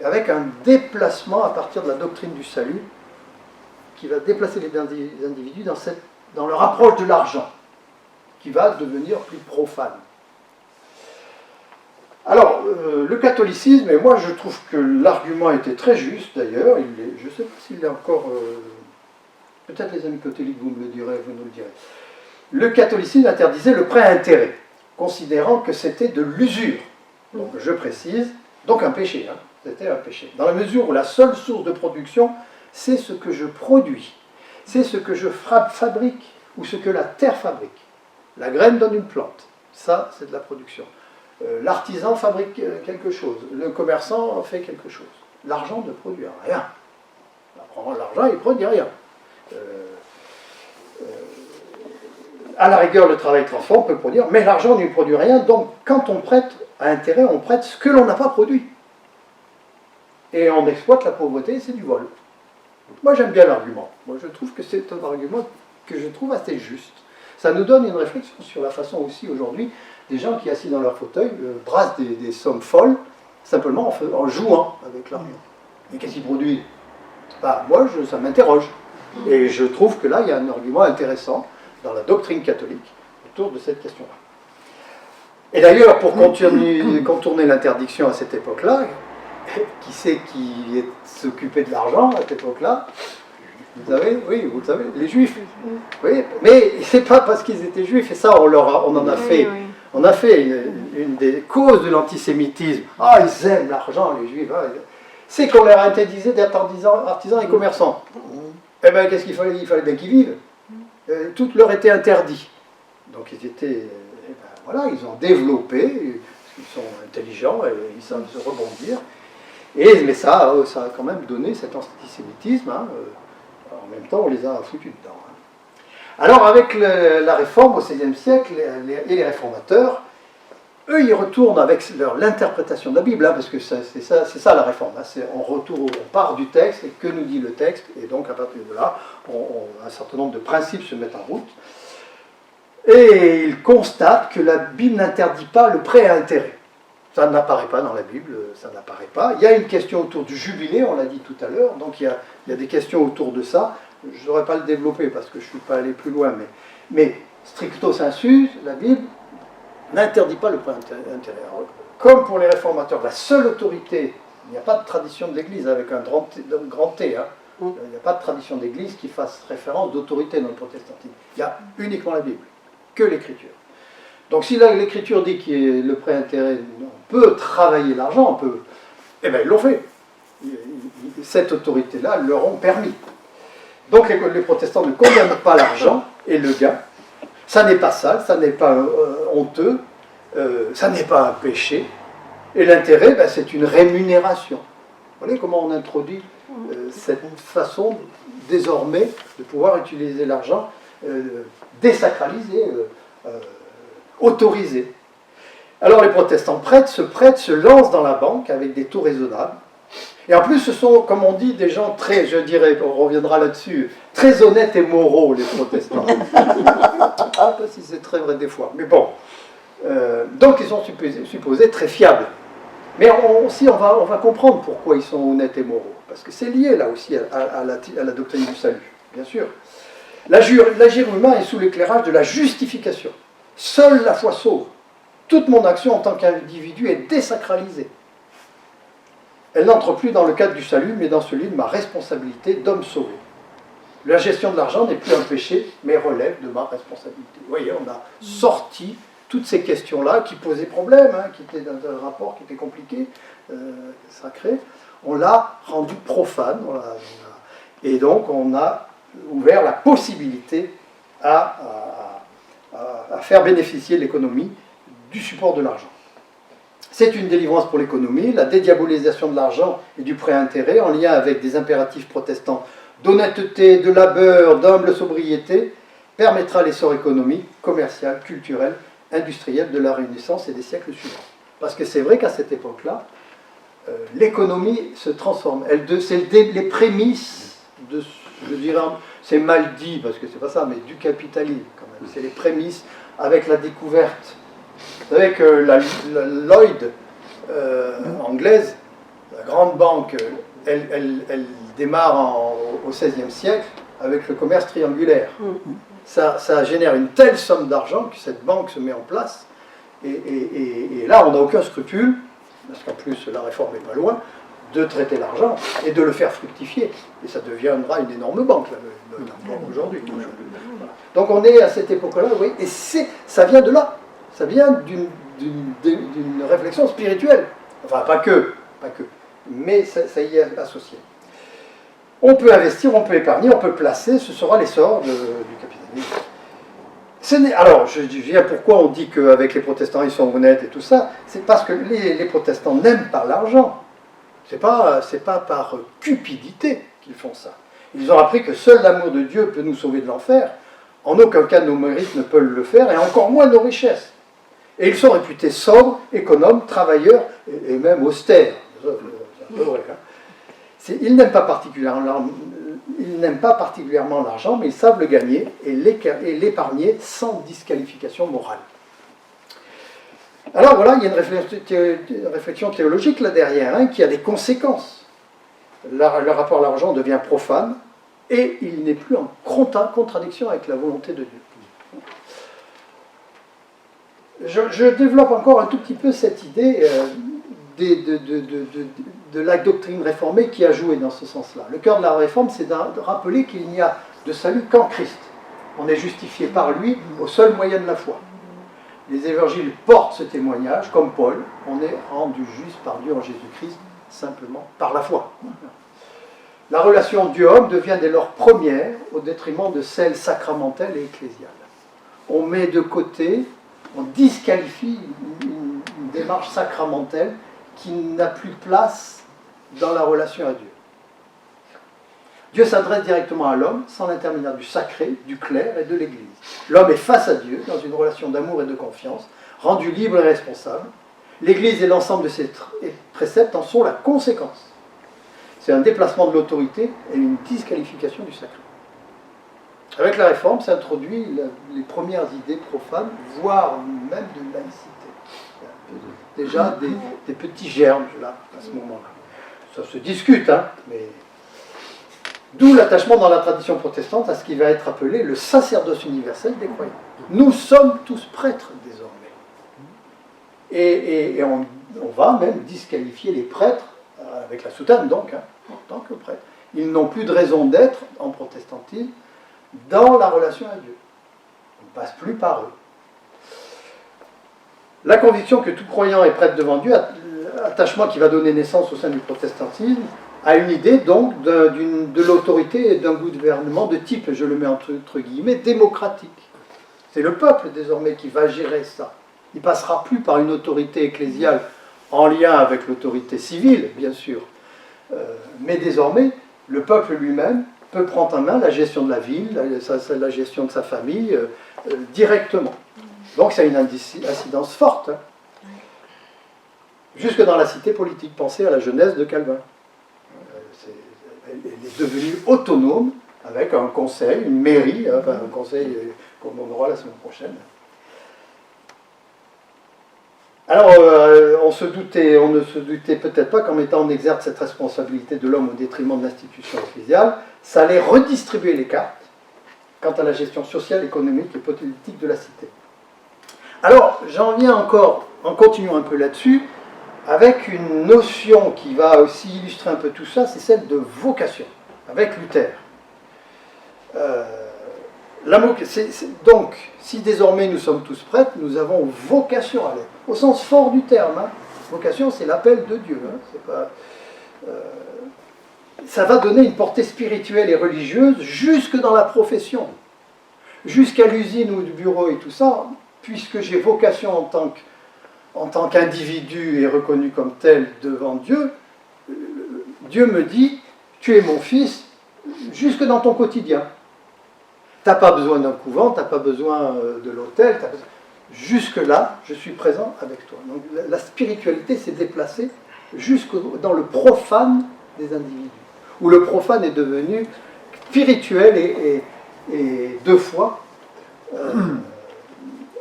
avec un déplacement à partir de la doctrine du salut qui va déplacer les individus dans leur approche de l'argent, qui va devenir plus profane. Alors, le catholicisme, et moi je trouve que l'argument était très juste d'ailleurs, je ne sais pas s'il est encore... peut-être les amis catholiques, vous nous le direz. Le catholicisme interdisait le prêt à intérêt, considérant que c'était de l'usure. Donc je précise, donc un péché, hein, c'était un péché. Dans la mesure où la seule source de production, c'est ce que je produis, c'est ce que je fabrique, ou ce que la terre fabrique. La graine donne une plante, ça c'est de la production. L'artisan fabrique quelque chose, le commerçant fait quelque chose. L'argent ne produit rien. L'argent, il ne produit rien. À la rigueur, le travail transforme, on peut produire, mais l'argent ne produit rien, donc quand on prête à intérêt, on prête ce que l'on n'a pas produit. Et on exploite la pauvreté, c'est du vol. Moi j'aime bien l'argument. Moi je trouve que c'est un argument que je trouve assez juste. Ça nous donne une réflexion sur la façon aussi aujourd'hui des gens qui assis dans leur fauteuil brassent des sommes folles simplement en jouant avec l'argent. Mais qu'est-ce qu'ils produisent? Moi ça m'interroge. Et je trouve que là il y a un argument intéressant dans la doctrine catholique autour de cette question-là. Et d'ailleurs, pour contourner l'interdiction à cette époque-là, qui c'est qui s'occupait de l'argent à cette époque-là? Vous savez, oui, vous le savez, les Juifs. Oui, mais c'est pas parce qu'ils étaient Juifs, et ça, on en a fait. On a fait une des causes de l'antisémitisme. Ah, ils aiment l'argent, les Juifs. C'est qu'on leur a interdisé d'être artisans et commerçants. Eh bien, qu'est-ce qu'il fallait? Il fallait bien qu'ils vivent. Tout leur était interdit. Donc ils étaient, voilà, ils ont développé, parce qu'ils sont intelligents et ils savent se rebondir. Mais ça a quand même donné cet antisémitisme. Hein, en même temps, on les a foutus dedans. Hein. Alors avec la réforme au XVIe siècle et les réformateurs, eux, ils retournent avec l'interprétation de la Bible, hein, parce que c'est ça la réforme. Hein, on part du texte, et que nous dit le texte, et donc à partir de là, un certain nombre de principes se mettent en route. Et ils constatent que la Bible n'interdit pas le prêt à intérêt. Ça n'apparaît pas dans la Bible, ça n'apparaît pas. Il y a une question autour du jubilé, on l'a dit tout à l'heure, donc il y a des questions autour de ça. Je n'aurais pas le développer parce que je ne suis pas allé plus loin, mais stricto sensu, la Bible n'interdit pas le prêt à intérêt. Alors, comme pour les réformateurs, la seule autorité, il n'y a pas de tradition de l'Église avec un grand T, hein. Il n'y a pas de tradition d'Église qui fasse référence d'autorité dans le protestantisme. Il y a uniquement la Bible, que l'Écriture. Donc si là l'Écriture dit que le prêt à intérêt, on peut travailler l'argent, on peut, eh bien ils l'ont fait. Cette autorité-là leur ont permis. Donc les protestants ne condamnent pas l'argent et le gain. Ça n'est pas sale, ça n'est pas honteux, ça n'est pas un péché. Et l'intérêt, c'est une rémunération. Vous voyez comment on introduit cette façon, désormais, de pouvoir utiliser l'argent désacralisé, autorisé. Alors les protestants se lancent dans la banque avec des taux raisonnables. Et en plus, ce sont, comme on dit, des gens très, je dirais, on reviendra là-dessus, très honnêtes et moraux, les protestants. Pas si c'est très vrai des fois, mais bon. Donc ils sont supposés très fiables. Mais aussi, on va comprendre pourquoi ils sont honnêtes et moraux. Parce que c'est lié, là aussi, à la doctrine du salut, bien sûr. L'agir humain est sous l'éclairage de la justification. Seule la foi sauve. Toute mon action en tant qu'individu est désacralisée. Elle n'entre plus dans le cadre du salut, mais dans celui de ma responsabilité d'homme sauvé. La gestion de l'argent n'est plus un péché, mais relève de ma responsabilité. Vous voyez, on a sorti toutes ces questions-là qui posaient problème, hein, qui étaient dans un rapport qui était compliqué, sacré. On l'a rendu profane, et donc on a ouvert la possibilité à faire bénéficier l'économie du support de l'argent. C'est une délivrance pour l'économie, la dédiabolisation de l'argent et du prêt à intérêt en lien avec des impératifs protestants d'honnêteté, de labeur, d'humble sobriété, permettra l'essor économique, commercial, culturel, industriel de la Renaissance et des siècles suivants. Parce que c'est vrai qu'à cette époque-là, l'économie se transforme. C'est les prémices de, je dirais, c'est mal dit parce que c'est pas ça, mais du capitalisme quand même. C'est les prémices avec la découverte. Vous savez que la Lloyd anglaise, la grande banque, elle démarre au XVIe siècle avec le commerce triangulaire. Ça génère une telle somme d'argent que cette banque se met en place. Et là, on n'a aucun scrupule, parce qu'en plus la réforme n'est pas loin, de traiter l'argent et de le faire fructifier. Et ça deviendra une énorme banque, là, aujourd'hui. Voilà. Donc on est à cette époque-là, oui, et ça vient de là. Ça vient d'une réflexion spirituelle. Enfin, pas que, mais ça y est associé. On peut investir, on peut épargner, on peut placer, ce sera l'essor du capitalisme. Alors, je viens pourquoi on dit qu'avec les protestants, ils sont honnêtes et tout ça, c'est parce que les protestants n'aiment pas l'argent. C'est pas par cupidité qu'ils font ça. Ils ont appris que seul l'amour de Dieu peut nous sauver de l'enfer. En aucun cas nos mérites ne peuvent le faire, et encore moins nos richesses. Et ils sont réputés sobres, économes, travailleurs, et même austères. C'est un peu vrai, hein. Ils n'aiment pas particulièrement l'argent, mais ils savent le gagner et l'épargner sans disqualification morale. Alors voilà, il y a une réflexion théologique là derrière, hein, qui a des conséquences. Le rapport à l'argent devient profane et il n'est plus en contradiction avec la volonté de Dieu. Je développe encore un tout petit peu cette idée de la doctrine réformée qui a joué dans ce sens-là. Le cœur de la réforme, c'est de rappeler qu'il n'y a de salut qu'en Christ. On est justifié par lui au seul moyen de la foi. Les évangiles portent ce témoignage, comme Paul, on est rendu juste par Dieu en Jésus-Christ, simplement par la foi. La relation Dieu-homme devient dès lors première, au détriment de celle sacramentelle et ecclésiale. On met de côté, on disqualifie une démarche sacramentelle qui n'a plus place dans la relation à Dieu. Dieu s'adresse directement à l'homme, sans l'intermédiaire du sacré, du clerc et de l'Église. L'homme est face à Dieu, dans une relation d'amour et de confiance, rendu libre et responsable. L'Église et l'ensemble de ses préceptes en sont la conséquence. C'est un déplacement de l'autorité et une disqualification du sacré. Avec la réforme, s'introduit les premières idées profanes, voire même de laïcité. Déjà des petits germes, là, à ce moment-là. Ça se discute, hein, mais... D'où l'attachement dans la tradition protestante à ce qui va être appelé le sacerdoce universel des croyants. Nous sommes tous prêtres désormais. Et on va même disqualifier les prêtres, avec la soutane donc, hein, en tant que prêtres. Ils n'ont plus de raison d'être en protestantisme dans la relation à Dieu. On ne passe plus par eux. La conviction que tout croyant est prêtre devant Dieu, attachement qui va donner naissance au sein du protestantisme, a une idée donc de l'autorité et d'un gouvernement de type, je le mets entre guillemets, démocratique. C'est le peuple désormais qui va gérer ça. Il ne passera plus par une autorité ecclésiale en lien avec l'autorité civile, bien sûr. Mais désormais, le peuple lui-même peut prendre en main la gestion de la ville, la gestion de sa famille, directement. Donc ça a une incidence forte. Hein. Jusque dans la cité politique. Pensez à la Genèse de Calvin. Elle est devenue autonome avec un conseil, une mairie, enfin un conseil comme on aura la semaine prochaine. Alors, on ne se doutait peut-être pas qu'en mettant en exergue cette responsabilité de l'homme au détriment de l'institution ecclésiale, ça allait redistribuer les cartes quant à la gestion sociale, économique et politique de la cité. Alors, j'en viens encore, en continuant un peu là-dessus, avec une notion qui va aussi illustrer un peu tout ça, c'est celle de vocation, avec Luther. Donc, si désormais nous sommes tous prêtres, nous avons vocation à l'être, au sens fort du terme. Hein. Vocation, c'est l'appel de Dieu. Hein. C'est pas, ça va donner une portée spirituelle et religieuse jusque dans la profession, jusqu'à l'usine ou du bureau et tout ça, puisque j'ai vocation en tant qu'individu et reconnu comme tel devant Dieu, Dieu me dit, tu es mon fils, jusque dans ton quotidien. Tu n'as pas besoin d'un couvent, tu n'as pas besoin de l'autel, jusque-là, je suis présent avec toi. Donc la spiritualité s'est déplacée jusque dans le profane des individus, où le profane est devenu spirituelle et de foi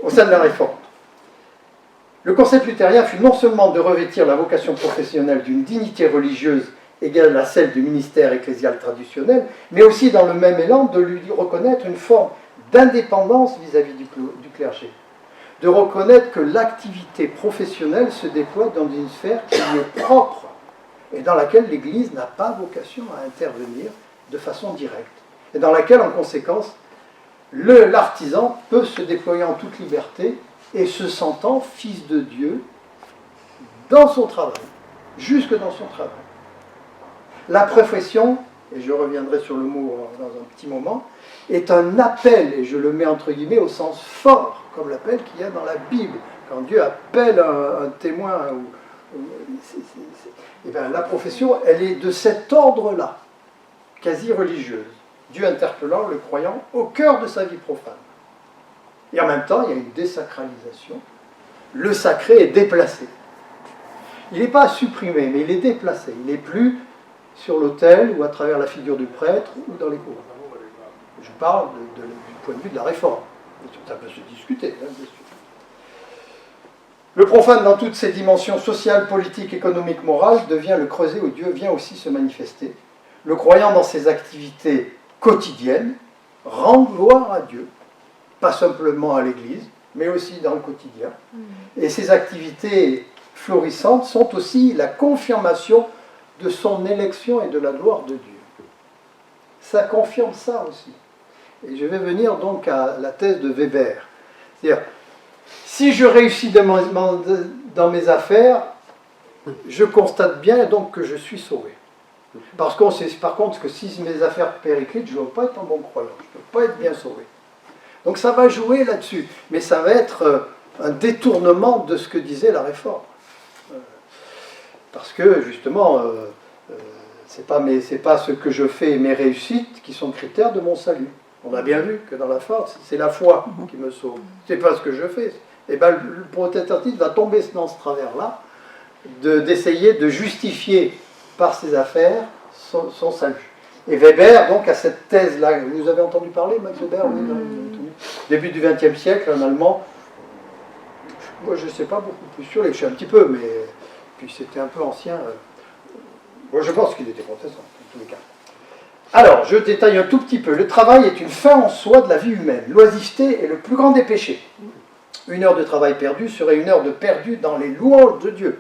au sein de la Réforme. Le concept luthérien fut non seulement de revêtir la vocation professionnelle d'une dignité religieuse égale à celle du ministère ecclésial traditionnel, mais aussi dans le même élan de lui reconnaître une forme d'indépendance vis-à-vis du clergé, de reconnaître que l'activité professionnelle se déploie dans une sphère qui lui est propre et dans laquelle l'Église n'a pas vocation à intervenir de façon directe, et dans laquelle, en conséquence, l'artisan peut se déployer en toute liberté et se sentant fils de Dieu dans son travail, jusque dans son travail. La profession, et je reviendrai sur le mot dans un petit moment, est un appel, et je le mets entre guillemets au sens fort, comme l'appel qu'il y a dans la Bible. Quand Dieu appelle un témoin, et bien, la profession, elle est de cet ordre-là, quasi religieuse. Dieu interpellant le croyant au cœur de sa vie profane. Et en même temps, il y a une désacralisation. Le sacré est déplacé. Il n'est pas supprimé, mais il est déplacé. Il n'est plus sur l'autel ou à travers la figure du prêtre ou dans les cours. Je parle du point de vue de la réforme. Ça peut se discuter, hein, bien sûr. Le profane, dans toutes ses dimensions sociales, politiques, économiques, morales, devient le creuset où Dieu vient aussi se manifester. Le croyant, dans ses activités quotidiennes, rend gloire à Dieu, pas simplement à l'Église, mais aussi dans le quotidien. Et ces activités florissantes sont aussi la confirmation de son élection et de la gloire de Dieu. Ça confirme ça aussi. Et je vais venir donc à la thèse de Weber. C'est-à-dire, si je réussis dans mes affaires, je constate bien donc que je suis sauvé. Parce qu'on sait par contre que si mes affaires périclitent, je ne vais pas être un bon croyant, je ne peux pas être bien sauvé. Donc ça va jouer là-dessus, mais ça va être un détournement de ce que disait la Réforme. Parce que justement, c'est pas ce que je fais et mes réussites qui sont critères de mon salut. On a bien vu que dans la force, c'est la foi qui me sauve. C'est pas ce que je fais. Et bien le protestantisme va tomber dans ce travers-là, d'essayer de justifier par ses affaires son salut. Et Weber, donc, a cette thèse-là. Vous avez entendu parler, Max Weber, oui, début du XXe siècle, un Allemand. Moi, je ne sais pas beaucoup plus sûr, je suis un petit peu, mais puis c'était un peu ancien. Moi, je pense qu'il était protestant, en tous les cas. Alors, je détaille un tout petit peu. Le travail est une fin en soi de la vie humaine. L'oisiveté est le plus grand des péchés. Une heure de travail perdue serait une heure de perdu dans les louanges de Dieu.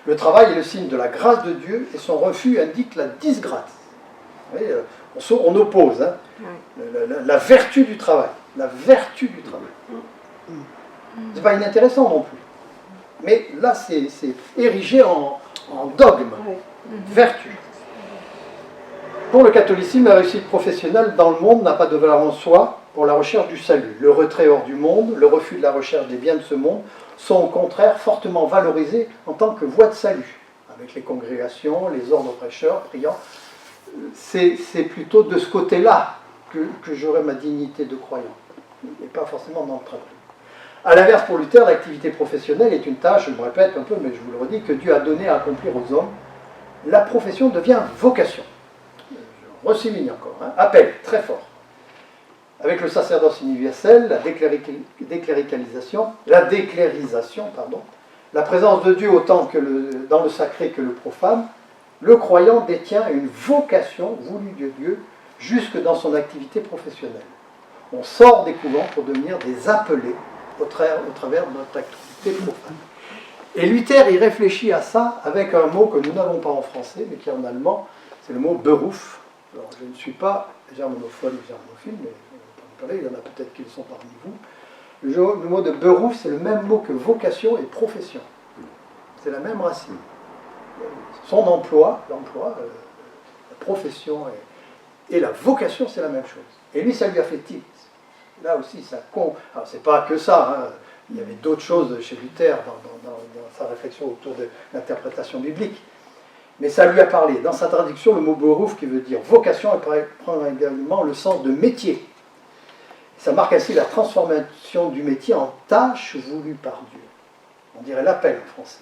Le travail est le signe de la grâce de Dieu et son refus indique la disgrâce. Vous voyez, on oppose hein, la vertu du travail. La vertu du travail. C'est pas inintéressant non plus. Mais là, c'est érigé en dogme. Vertu. Pour le catholicisme, la réussite professionnelle dans le monde n'a pas de valeur en soi pour la recherche du salut. Le retrait hors du monde, le refus de la recherche des biens de ce monde sont au contraire fortement valorisés en tant que voie de salut, avec les congrégations, les ordres prêcheurs, priants. C'est plutôt de ce côté-là que j'aurai ma dignité de croyant, et pas forcément dans le travail. A l'inverse, pour Luther, l'activité professionnelle est une tâche, je me répète un peu, mais je vous le redis, que Dieu a donné à accomplir aux hommes. La profession devient vocation. Je ressouligne encore, hein, appel très fort. Avec le sacerdoce universel, la déclérisation, la présence de Dieu autant dans le sacré que le profane, le croyant détient une vocation voulue de Dieu jusque dans son activité professionnelle. On sort des couvents pour devenir des appelés au travers de notre activité profane. Et Luther y réfléchit à ça avec un mot que nous n'avons pas en français, mais qui est en allemand, c'est le mot Beruf. Alors, je ne suis pas germanophone ou germanophile, mais il y en a peut-être qui le sont parmi vous. Le mot de Beruf, c'est le même mot que vocation et profession. C'est la même racine. Son emploi, la profession et la vocation, c'est la même chose. Et lui, ça lui a fait tilt. Là aussi, ça compte. Alors, c'est pas que ça. Hein. Il y avait d'autres choses chez Luther dans sa réflexion autour de l'interprétation biblique. Mais ça lui a parlé. Dans sa traduction, le mot Beruf, qui veut dire vocation, prend également le sens de métier. Ça marque ainsi la transformation du métier en tâche voulue par Dieu. On dirait l'appel en français.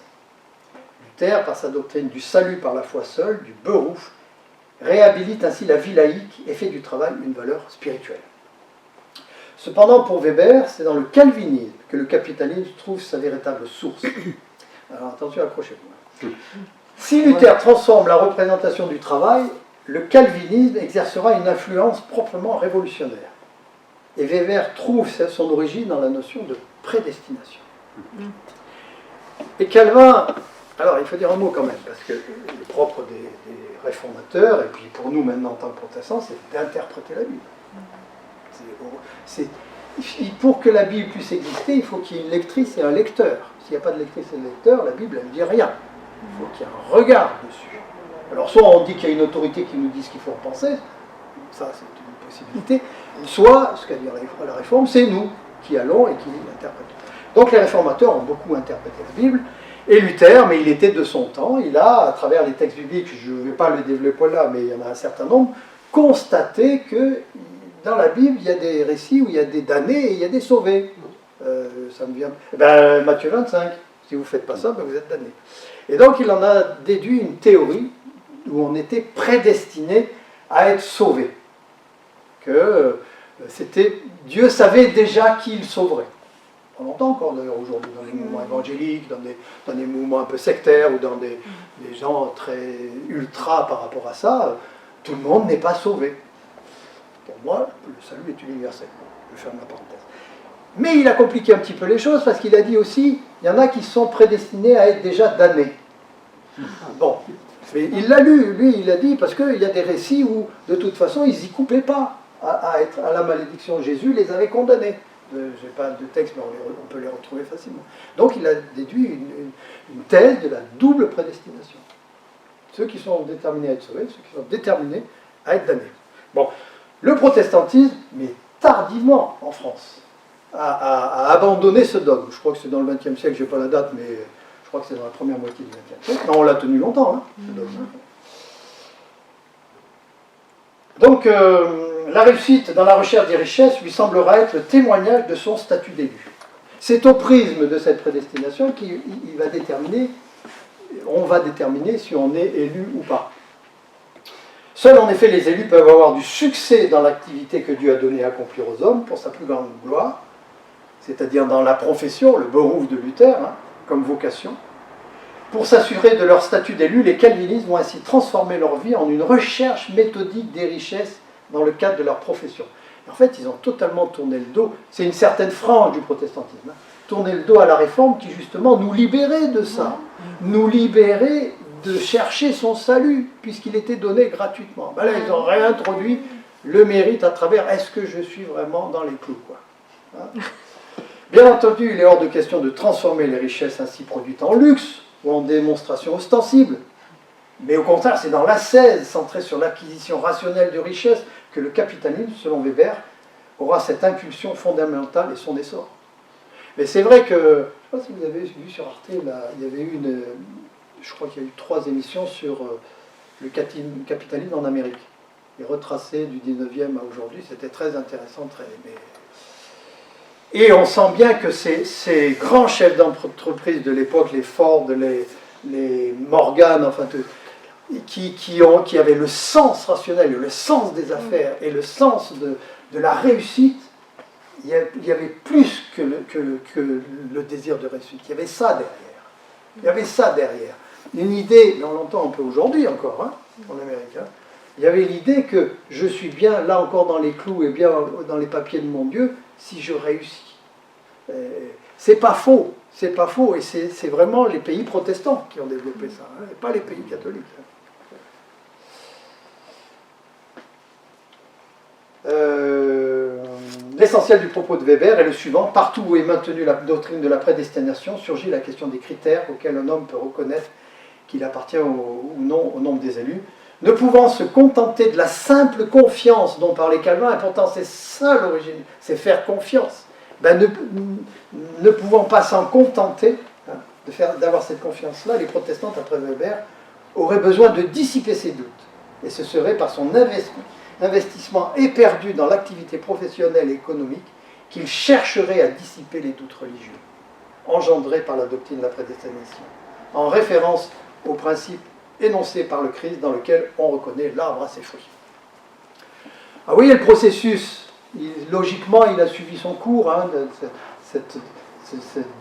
Luther, par sa doctrine du salut par la foi seule, du Beruf, réhabilite ainsi la vie laïque et fait du travail une valeur spirituelle. Cependant, pour Weber, c'est dans le calvinisme que le capitalisme trouve sa véritable source. Alors attention, accrochez-vous. Si Luther transforme la représentation du travail, le calvinisme exercera une influence proprement révolutionnaire. Et Weber trouve son origine dans la notion de prédestination. Et Calvin, alors il faut dire un mot quand même, parce que le propre des réformateurs, et puis pour nous maintenant en tant que protestants, c'est d'interpréter la Bible. Pour que la Bible puisse exister, il faut qu'il y ait une lectrice et un lecteur. S'il n'y a pas de lectrice et de lecteur, la Bible, elle ne dit rien. Il faut qu'il y ait un regard dessus. Alors soit on dit qu'il y a une autorité qui nous dit ce qu'il faut en penser, ça c'est une possibilité, soit, ce qu'a dit la Réforme, c'est nous qui allons et qui l'interprétons. Donc les réformateurs ont beaucoup interprété la Bible, et Luther, mais il était de son temps, il a, à travers les textes bibliques, je ne vais pas le développer là, mais il y en a un certain nombre, constaté que dans la Bible, il y a des récits où il y a des damnés et il y a des sauvés. Ça me vient... Matthieu 25, si vous ne faites pas ça, vous êtes damnés. Et donc il en a déduit une théorie où on était prédestiné à être sauvé. Que Dieu savait déjà qui il sauverait. On l'entend encore d'ailleurs aujourd'hui dans les mouvements évangéliques, dans des mouvements un peu sectaires ou dans des gens très ultra par rapport à ça. Tout le monde n'est pas sauvé. Pour moi, le salut est universel. Je ferme la parenthèse. Mais il a compliqué un petit peu les choses parce qu'il a dit aussi, il y en a qui sont prédestinés à être déjà damnés. Bon, mais il l'a lu, lui, il a dit, parce qu'il y a des récits où, de toute façon, ils n'y coupaient pas à la malédiction. Jésus les avait condamnés. Je n'ai pas de texte, mais on peut les retrouver facilement. Donc il a déduit une thèse de la double prédestination. Ceux qui sont déterminés à être sauvés, ceux qui sont déterminés à être damnés. Bon, le protestantisme, mais tardivement en France, a abandonné ce dogme. Je crois que c'est dans le XXe siècle, je n'ai pas la date, mais je crois que c'est dans la première moitié du XXe siècle. Non, on l'a tenu longtemps, hein, ce dogme. Donc, la réussite dans la recherche des richesses lui semblera être le témoignage de son statut d'élu. C'est au prisme de cette prédestination on va déterminer si on est élu ou pas. Seuls en effet les élus peuvent avoir du succès dans l'activité que Dieu a donnée à accomplir aux hommes pour sa plus grande gloire, c'est-à-dire dans la profession, le beruf de Luther, comme vocation. Pour s'assurer de leur statut d'élu, les calvinistes vont ainsi transformer leur vie en une recherche méthodique des richesses dans le cadre de leur profession. Et en fait, ils ont totalement tourné le dos, c'est une certaine frange du protestantisme, tourné le dos à la réforme qui justement nous libérait de ça, nous libérait de chercher son salut, puisqu'il était donné gratuitement. Ben là, ils ont réintroduit le mérite à travers « est-ce que je suis vraiment dans les clous ?» Bien entendu, il est hors de question de transformer les richesses ainsi produites en luxe ou en démonstration ostensible. Mais au contraire, c'est dans l'ascèse centrée sur l'acquisition rationnelle de richesses que le capitalisme, selon Weber, aura cette impulsion fondamentale et son essor. Mais c'est vrai que, je ne sais pas si vous avez vu sur Arte, là, il y avait eu je crois qu'il y a eu 3 émissions sur le capitalisme en Amérique. Et retracé du 19e à aujourd'hui, c'était très intéressant, très aimé. Et on sent bien que ces grands chefs d'entreprise de l'époque, les Ford, les Morgan, enfin, qui avaient le sens rationnel, le sens des affaires et le sens de la réussite, il y avait plus que le désir de réussite. Il y avait ça derrière. Il y avait ça derrière. Une idée, mais on l'entend un peu aujourd'hui encore, en Amérique, il y avait l'idée que je suis bien, là encore dans les clous et bien dans les papiers de mon Dieu, si je réussis. C'est pas faux, et c'est vraiment les pays protestants qui ont développé ça, et pas les pays catholiques. L'essentiel du propos de Weber est le suivant: partout où est maintenue la doctrine de la prédestination, surgit la question des critères auxquels un homme peut reconnaître qu'il appartient ou non au nombre des élus. Ne pouvant se contenter de la simple confiance dont parlait Calvin, et pourtant c'est ça l'origine, c'est faire confiance, ne pouvant pas s'en contenter d'avoir cette confiance-là, les protestants, après Weber, auraient besoin de dissiper ces doutes. Et ce serait par son investissement éperdu dans l'activité professionnelle et économique qu'il chercherait à dissiper les doutes religieux, engendrés par la doctrine de la prédestination, en référence au principe énoncé par le Christ dans lequel on reconnaît l'arbre à ses fruits. Ah, vous voyez le processus, logiquement il a suivi son cours, hein, cette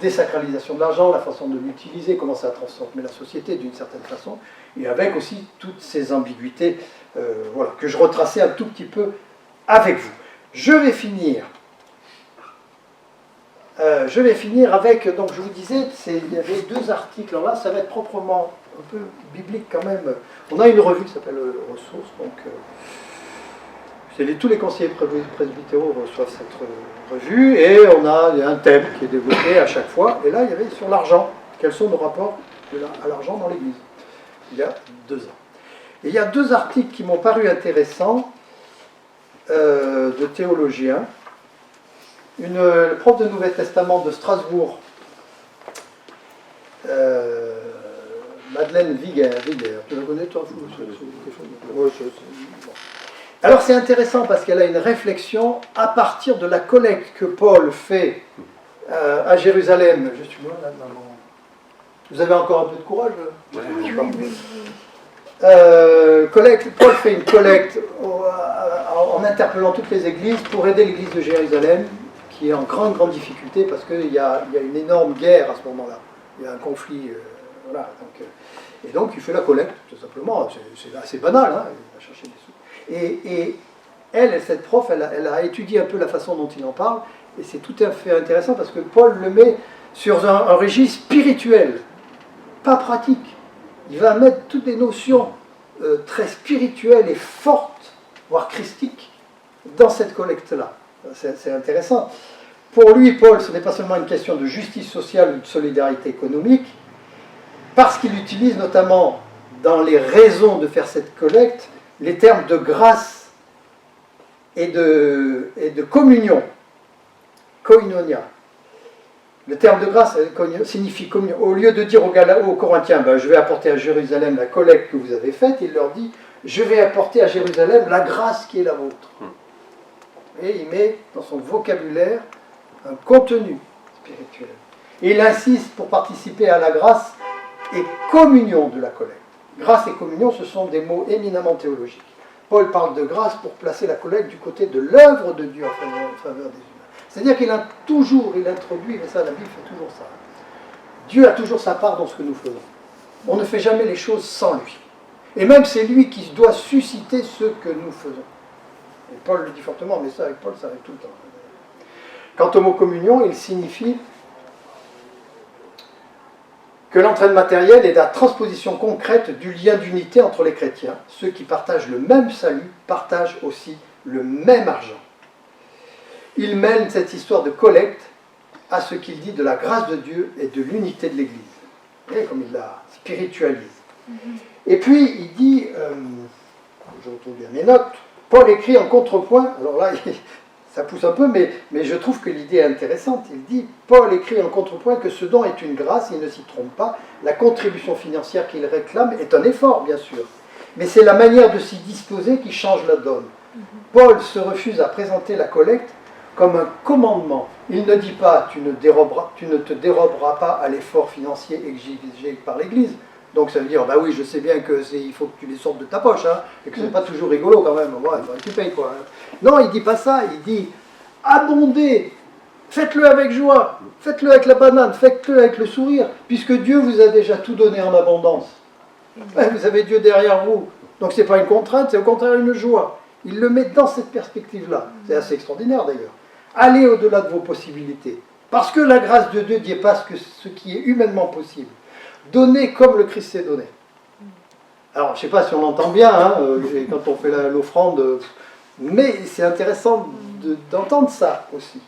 désacralisation de l'argent, la façon de l'utiliser, comment ça a transformé la société d'une certaine façon, et avec aussi toutes ces ambiguïtés voilà, que je retraçais un tout petit peu avec vous. Je vais finir avec, donc je vous disais, il y avait 2 articles, alors là ça va être proprement un peu biblique quand même. On a une revue qui s'appelle Ressources, donc tous les conseillers presbytéraux reçoivent cette revue, et il y a un thème qui est développé à chaque fois, et là il y avait sur l'argent, quels sont nos rapports à l'argent dans l'Église, il y a 2 ans. Et il y a 2 articles qui m'ont paru intéressants, de théologiens. Le prof de Nouveau Testament de Strasbourg, Madeleine Viguer, tu la connais toi? Alors c'est intéressant parce qu'elle a une réflexion à partir de la collecte que Paul fait à Jérusalem. Je suis loin là dans mon... Vous avez encore un peu de courage? Paul fait une collecte en interpellant toutes les églises pour aider l'église de Jérusalem, qui est en grande difficulté parce qu'il y a une énorme guerre à ce moment-là. Il y a un conflit. Voilà, et donc il fait la collecte, tout simplement. C'est assez banal, hein, il va chercher des sous. Et elle, cette prof, elle a étudié un peu la façon dont il en parle, et c'est tout à fait intéressant parce que Paul le met sur un registre spirituel, pas pratique. Il va mettre toutes des notions très spirituelles et fortes, voire christiques, dans cette collecte-là. C'est intéressant. Pour lui, Paul, ce n'est pas seulement une question de justice sociale ou de solidarité économique, parce qu'il utilise notamment dans les raisons de faire cette collecte les termes de grâce et de communion, koinonia. Le terme de grâce signifie communion. Au lieu de dire aux Corinthiens, ben, je vais apporter à Jérusalem la collecte que vous avez faite, il leur dit, je vais apporter à Jérusalem la grâce qui est la vôtre. Et il met dans son vocabulaire un contenu spirituel. Et il insiste pour participer à la grâce et communion de la collecte. Grâce et communion, ce sont des mots éminemment théologiques. Paul parle de grâce pour placer la collecte du côté de l'œuvre de Dieu en faveur des humains. C'est-à-dire qu'il a toujours, il introduit, mais ça la Bible fait toujours ça. Dieu a toujours sa part dans ce que nous faisons. On ne fait jamais les choses sans lui. Et même c'est lui qui doit susciter ce que nous faisons. Et Paul le dit fortement, mais ça avec Paul, ça arrive tout le temps. Quant au mot communion, il signifie que l'entraide matérielle est la transposition concrète du lien d'unité entre les chrétiens. Ceux qui partagent le même salut partagent aussi le même argent. Il mène cette histoire de collecte à ce qu'il dit de la grâce de Dieu et de l'unité de l'Église. Vous voyez comme il la spiritualise. Et puis il dit, je retrouve bien mes notes, Paul écrit en contrepoint, alors là ça pousse un peu, mais je trouve que l'idée est intéressante. Il dit, Paul écrit en contrepoint que ce don est une grâce, il ne s'y trompe pas, la contribution financière qu'il réclame est un effort, bien sûr, mais c'est la manière de s'y disposer qui change la donne. Paul se refuse à présenter la collecte comme un commandement. Il ne dit pas, tu ne te déroberas pas à l'effort financier exigé par l'Église. Donc ça veut dire, bah oui, je sais bien qu'il faut que tu les sortes de ta poche, hein, et que c'est pas toujours rigolo quand même, ouais, tu payes quoi. Hein. Non, il dit pas ça, il dit, abondez, faites-le avec joie, faites-le avec la banane, faites-le avec le sourire, puisque Dieu vous a déjà tout donné en abondance. Ouais, vous avez Dieu derrière vous, donc c'est pas une contrainte, c'est au contraire une joie. Il le met dans cette perspective-là, c'est assez extraordinaire d'ailleurs. Allez au-delà de vos possibilités, parce que la grâce de Dieu dépasse ce qui est humainement possible. Donnez comme le Christ s'est donné. Alors, je ne sais pas si on l'entend bien, hein, quand on fait l'offrande, mais c'est intéressant d'entendre ça aussi.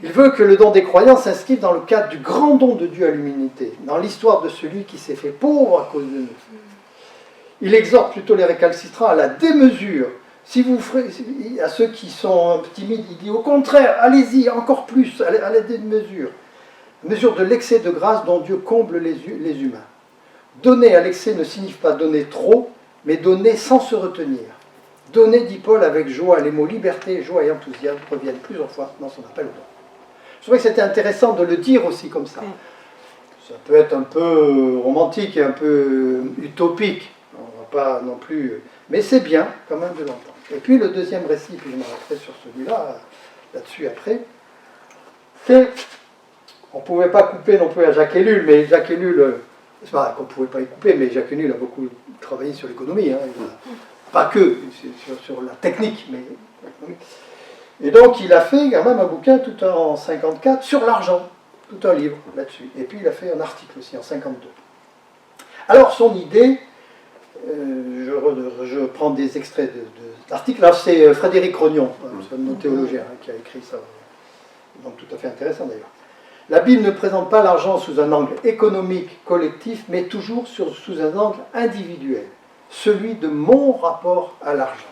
Il veut que le don des croyants s'inscrive dans le cadre du grand don de Dieu à l'humanité, dans l'histoire de celui qui s'est fait pauvre à cause de nous. Il exhorte plutôt les récalcitrants à la démesure. Si vous ferez, à ceux qui sont timides, il dit au contraire, allez-y, encore plus, à la démesure. Mesure de l'excès de grâce dont Dieu comble les humains. Donner à l'excès ne signifie pas donner trop, mais donner sans se retenir. Donner, dit Paul, avec joie. Les mots liberté, joie et enthousiasme reviennent plusieurs fois dans son appel au don. Je trouvais que c'était intéressant de le dire aussi comme ça. ça peut être un peu romantique et un peu utopique. On va pas non plus... Mais c'est bien quand même de l'entendre. Et puis le deuxième récit, puis je m'arrêterai sur celui-là, là-dessus après, c'est... On ne pouvait pas couper non plus à Jacques Ellul, mais Jacques Ellul, c'est pas qu'on ne pouvait pas y couper, mais Jacques Ellul a beaucoup travaillé sur l'économie, hein, pas que, sur la technique, mais l'économie. Et donc il a fait quand même un bouquin tout en 54 sur l'argent, tout un livre là-dessus. Et puis il a fait un article aussi en 52. Alors son idée, je prends des extraits de l'article, là c'est Frédéric Rognon, un de nos théologiens, qui a écrit ça, donc tout à fait intéressant d'ailleurs. La Bible ne présente pas l'argent sous un angle économique, collectif, mais toujours sous un angle individuel, celui de mon rapport à l'argent.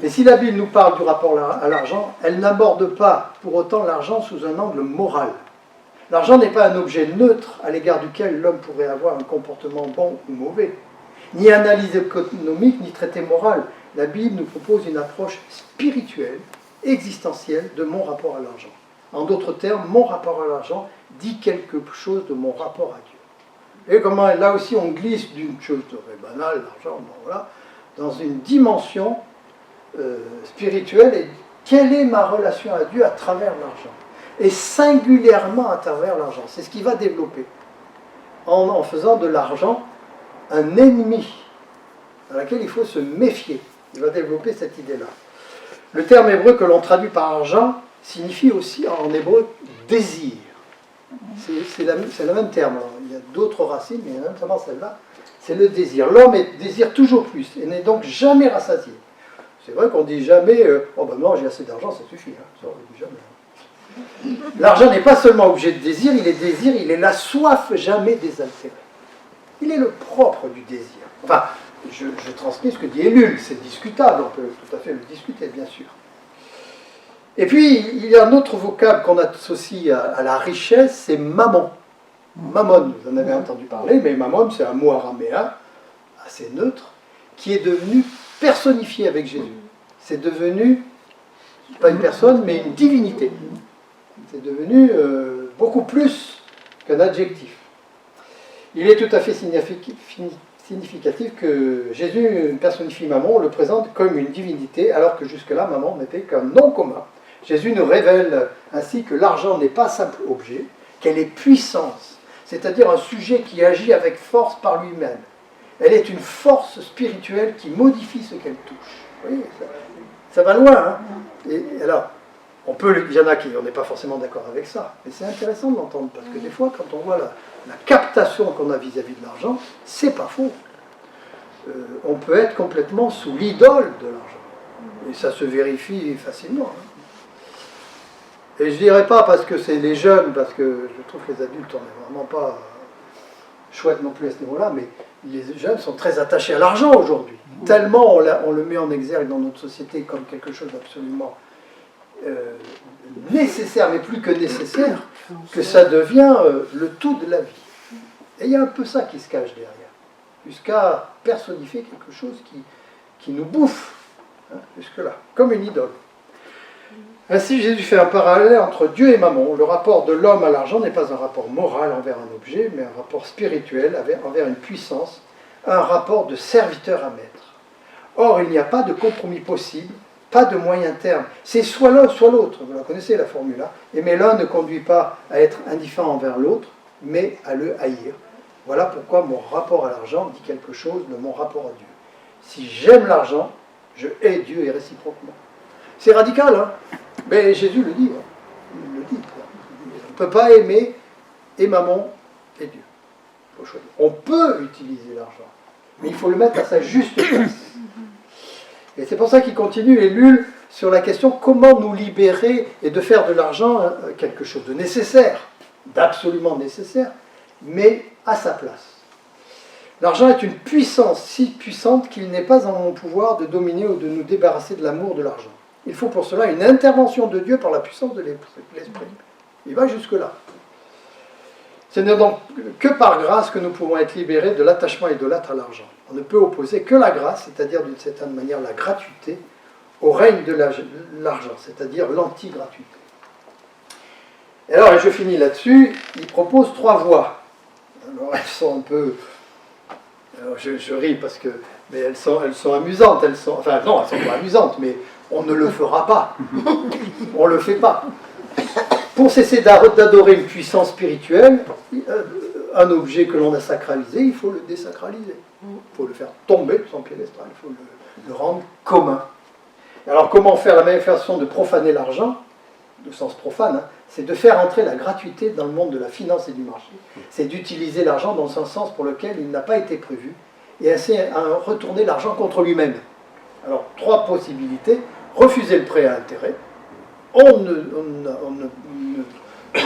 Mais si la Bible nous parle du rapport à l'argent, elle n'aborde pas pour autant l'argent sous un angle moral. L'argent n'est pas un objet neutre à l'égard duquel l'homme pourrait avoir un comportement bon ou mauvais, ni analyse économique, ni traité moral. La Bible nous propose une approche spirituelle, existentielle de mon rapport à l'argent. En d'autres termes, mon rapport à l'argent dit quelque chose de mon rapport à Dieu. Et comment là aussi on glisse d'une chose très banale, l'argent, bon, voilà, dans une dimension spirituelle, et quelle est ma relation à Dieu à travers l'argent, et singulièrement à travers l'argent. C'est ce qu'il va développer en faisant de l'argent un ennemi dans lequel il faut se méfier. Il va développer cette idée-là. Le terme hébreu que l'on traduit par argent signifie aussi en hébreu désir. C'est le même terme. Alors, il y a d'autres racines, mais notamment celle-là, c'est le désir. L'homme désire toujours plus et n'est donc jamais rassasié. C'est vrai qu'on dit jamais oh ben non, j'ai assez d'argent, ça suffit. Hein. Ça, on dit jamais. L'argent n'est pas seulement objet de désir, il est la soif jamais désaltérée. Il est le propre du désir. Enfin, je transmets ce que dit Ellul, c'est discutable, on peut tout à fait le discuter, bien sûr. Et puis, il y a un autre vocable qu'on associe à la richesse, c'est mammon. Mammon, vous en avez entendu parler, mais mammon, c'est un mot araméen, assez neutre, qui est devenu personnifié avec Jésus. C'est devenu, pas une personne, mais une divinité. C'est devenu beaucoup plus qu'un adjectif. Il est tout à fait significatif que Jésus personnifie Mammon, le présente comme une divinité, alors que jusque-là, Mammon n'était qu'un nom commun. Jésus nous révèle ainsi que l'argent n'est pas simple objet, qu'elle est puissance, c'est-à-dire un sujet qui agit avec force par lui-même. Elle est une force spirituelle qui modifie ce qu'elle touche. Vous voyez, ça va loin. Hein. Et alors, il y en a qui, on n'est pas forcément d'accord avec ça, mais c'est intéressant de l'entendre, parce que des fois, quand on voit la captation qu'on a vis-à-vis de l'argent, c'est pas faux. On peut être complètement sous l'idole de l'argent. Et ça se vérifie facilement. Hein. Et je ne dirais pas parce que c'est les jeunes, parce que je trouve que les adultes, on n'est vraiment pas chouette non plus à ce niveau-là, mais les jeunes sont très attachés à l'argent aujourd'hui. Tellement on le met en exergue dans notre société comme quelque chose d'absolument nécessaire, mais plus que nécessaire, que ça devient le tout de la vie. Et il y a un peu ça qui se cache derrière, jusqu'à personnifier quelque chose qui nous bouffe, hein, jusque-là, comme une idole. Ainsi, Jésus fait un parallèle entre Dieu et Mammon. Le rapport de l'homme à l'argent n'est pas un rapport moral envers un objet, mais un rapport spirituel envers une puissance, un rapport de serviteur à maître. Or, il n'y a pas de compromis possible, pas de moyen terme. C'est soit l'un, soit l'autre. Vous la connaissez, la formule. Mais l'un ne conduit pas à être indifférent envers l'autre, mais à le haïr. Voilà pourquoi mon rapport à l'argent dit quelque chose de mon rapport à Dieu. Si j'aime l'argent, je hais Dieu et réciproquement. C'est radical, hein, mais Jésus le dit. Hein. Il le dit. On ne peut pas aimer et Mammon et Dieu. Faut choisir. On peut utiliser l'argent, mais il faut le mettre à sa juste place. Et c'est pour ça qu'il continue Ellul sur la question comment nous libérer et de faire de l'argent quelque chose de nécessaire, d'absolument nécessaire, mais à sa place. L'argent est une puissance si puissante qu'il n'est pas en mon pouvoir de dominer ou de nous débarrasser de l'amour de l'argent. Il faut pour cela une intervention de Dieu par la puissance de l'Esprit. Il va jusque-là. Ce n'est donc que par grâce que nous pouvons être libérés de l'attachement idolâtre à l'argent. On ne peut opposer que la grâce, c'est-à-dire d'une certaine manière la gratuité, au règne de l'argent, c'est-à-dire l'anti-gratuité. Et alors, et je finis là-dessus, il propose 3 voies Alors elles sont un peu... Alors je ris parce que... Mais elles sont amusantes, enfin non, elles sont pas amusantes, mais on ne le fera pas. On ne le fait pas. Pour cesser d'adorer une puissance spirituelle, un objet que l'on a sacralisé, il faut le désacraliser. Il faut le faire tomber de son piédestal, il faut le rendre commun. Alors comment faire la même façon de profaner l'argent, de sens profane, hein, c'est de faire entrer la gratuité dans le monde de la finance et du marché. C'est d'utiliser l'argent dans un sens pour lequel il n'a pas été prévu, et ainsi retourner l'argent contre lui-même. Alors, 3 possibilités. Refuser le prêt à intérêt. On ne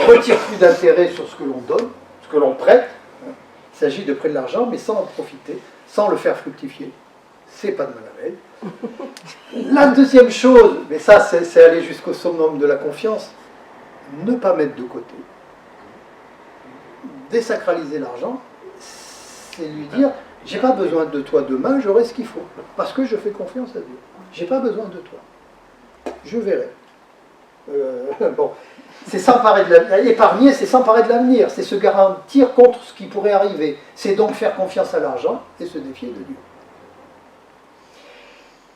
retire plus d'intérêt sur ce que l'on donne, ce que l'on prête. Il s'agit de prêter de l'argent, mais sans en profiter, sans le faire fructifier. C'est pas de Machiavel. La deuxième chose, mais ça c'est aller jusqu'au summum de la confiance, ne pas mettre de côté. Désacraliser l'argent, c'est lui dire, j'ai pas besoin de toi demain, j'aurai ce qu'il faut, parce que je fais confiance à Dieu. J'ai pas besoin de toi. Je verrai. Bon, c'est s'emparer de l'avenir. Épargner, c'est s'emparer de l'avenir, c'est se garantir contre ce qui pourrait arriver. C'est donc faire confiance à l'argent et se défier de Dieu.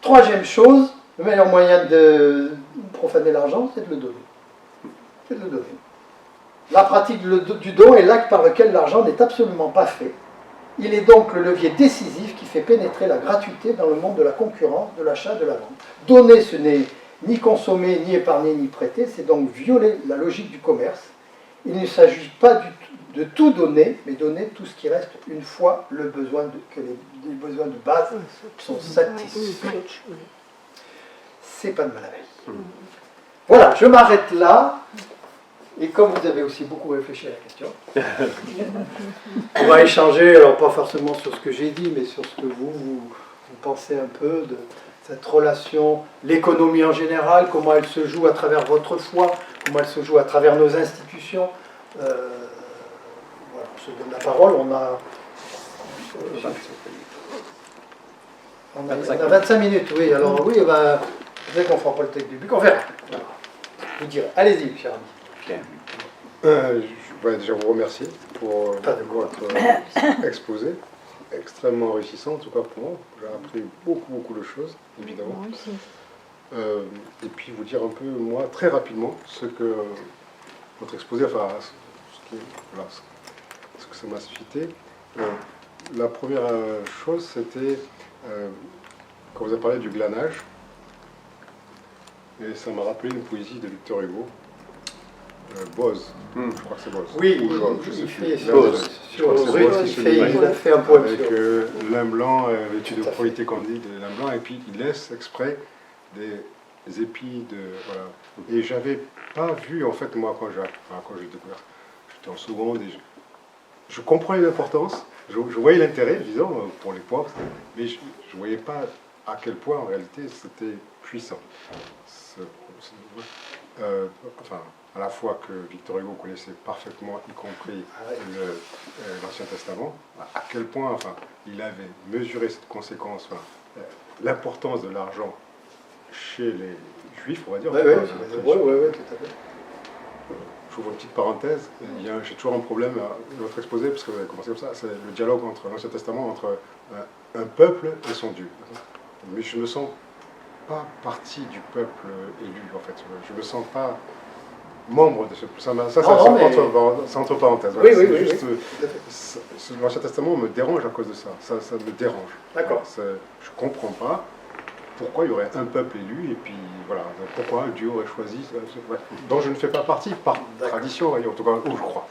Troisième chose, le meilleur moyen de profaner l'argent, c'est de le donner. C'est de le donner. La pratique du don est l'acte par lequel l'argent n'est absolument pas fait. Il est donc le levier décisif qui fait pénétrer la gratuité dans le monde de la concurrence, de l'achat, de la vente. Donner, ce n'est ni consommer, ni épargner, ni prêter, c'est donc violer la logique du commerce. Il ne s'agit pas de tout donner, mais donner tout ce qui reste une fois que les besoins de base sont satisfaits. C'est pas de mal à veille. Voilà, je m'arrête là. Et comme vous avez aussi beaucoup réfléchi à la question, on va échanger, alors pas forcément sur ce que j'ai dit, mais sur ce que vous pensez un peu de cette relation, l'économie en général, comment elle se joue à travers votre foi, comment elle se joue à travers nos institutions. Voilà, on se donne la parole, on a 25 minutes, oui, alors oui, ben, peut-être qu'on ne fera pas le texte du but, on verra. Voilà. Je vous dirai, allez-y, cher ami. Je voudrais déjà vous remercier pour votre exposé, extrêmement enrichissant, en tout cas pour moi. J'ai appris beaucoup de choses, évidemment. Moi aussi. Et puis vous dire un peu, moi, très rapidement, ce que votre exposé, enfin, ce que ça m'a suscité. La première chose, c'était quand vous avez parlé du glanage, et ça m'a rappelé une poésie de Victor Hugo. Boz, je crois que c'est Boz. Oui, ou Job, je sais il plus. fait Boz. Je crois que c'est Boz qui se dit, il a fait un poème avec sur... lin blanc, vêtu de probité candide, de lin blanc, et puis il laisse exprès des épis de... Voilà. Et j'avais pas vu, en fait, moi, quand j'ai découvert, j'étais en seconde, et je comprenais l'importance, je voyais l'intérêt, disons, pour les poivres, mais je ne voyais pas à quel point, en réalité, c'était puissant. Enfin, à la fois que Victor Hugo connaissait parfaitement, y compris l'Ancien Testament, à quel point, enfin, il avait mesuré cette conséquence, enfin, l'importance de l'argent chez les Juifs, on va dire. Oui, tout à fait. J'ouvre une petite parenthèse, j'ai toujours un problème à votre exposé, parce que vous avez commencé comme ça, c'est le dialogue entre l'Ancien Testament, entre un peuple et son Dieu. Mais je ne me sens pas partie du peuple élu, en fait. Je ne me sens pas membre de ce peuple. C'est entre parenthèses. Oui, voilà. oui, juste, oui. l'Ancien Testament me dérange à cause de ça. Ça me dérange. D'accord. Je ne comprends pas pourquoi il y aurait un peuple élu, et puis voilà, pourquoi Dieu aurait choisi, dont je ne fais pas partie par tradition, en tout cas, où je crois.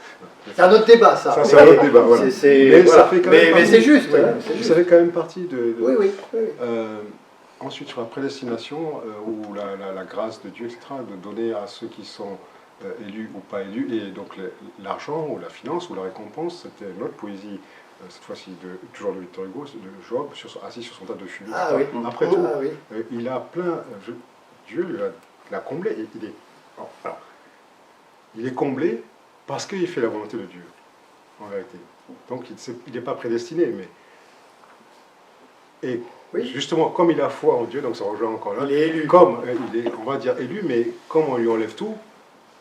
C'est un autre débat, ça. Ça, c'est un autre débat, voilà. Mais ça fait quand même mais c'est juste. Ça fait quand même partie de... Oui. Ensuite, sur la prédestination, ou la grâce de Dieu, etc., de donner à ceux qui sont élus ou pas élus, et donc l'argent, ou la finance, ou la récompense, c'était une autre poésie, cette fois-ci toujours de Victor Hugo, de Job, assis sur son tas de fumée. Ah oui. Après tout, oui. il a plein... Dieu l'a comblé, et il est comblé parce qu'il fait la volonté de Dieu, en vérité. Donc il n'est pas prédestiné, mais... Et justement, comme il a foi en Dieu, donc ça rejoint encore là, il est élu. Comme il est, on va dire élu, mais comme on lui enlève tout,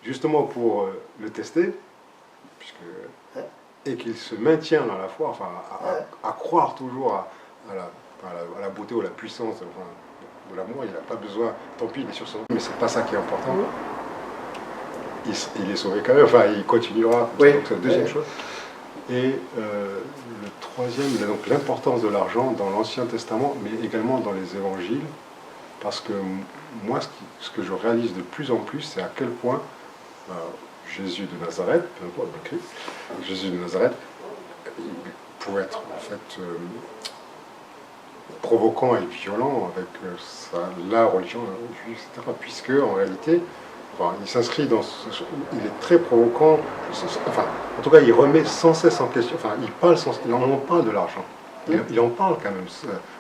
justement pour le tester, puisque et qu'il se maintient dans la foi, enfin, à croire toujours à la beauté ou à la puissance de l'amour, il n'a pas besoin, tant pis, il est sur son... Mais c'est pas ça qui est important. Il est sauvé quand même, enfin, il continuera. Oui. Donc c'est la deuxième chose. Et le troisième, donc l'importance de l'argent dans l'Ancien Testament, mais également dans les évangiles, parce que moi, ce que je réalise de plus en plus, c'est à quel point Jésus de Nazareth, peu importe le Christ, Jésus de Nazareth, il pouvait être en fait provoquant et violent avec la religion juive, etc. Puisque en réalité, enfin, il s'inscrit dans, il est très provoquant. Enfin, en tout cas, il remet sans cesse en question. Enfin, il en parle de l'argent. Il en parle quand même.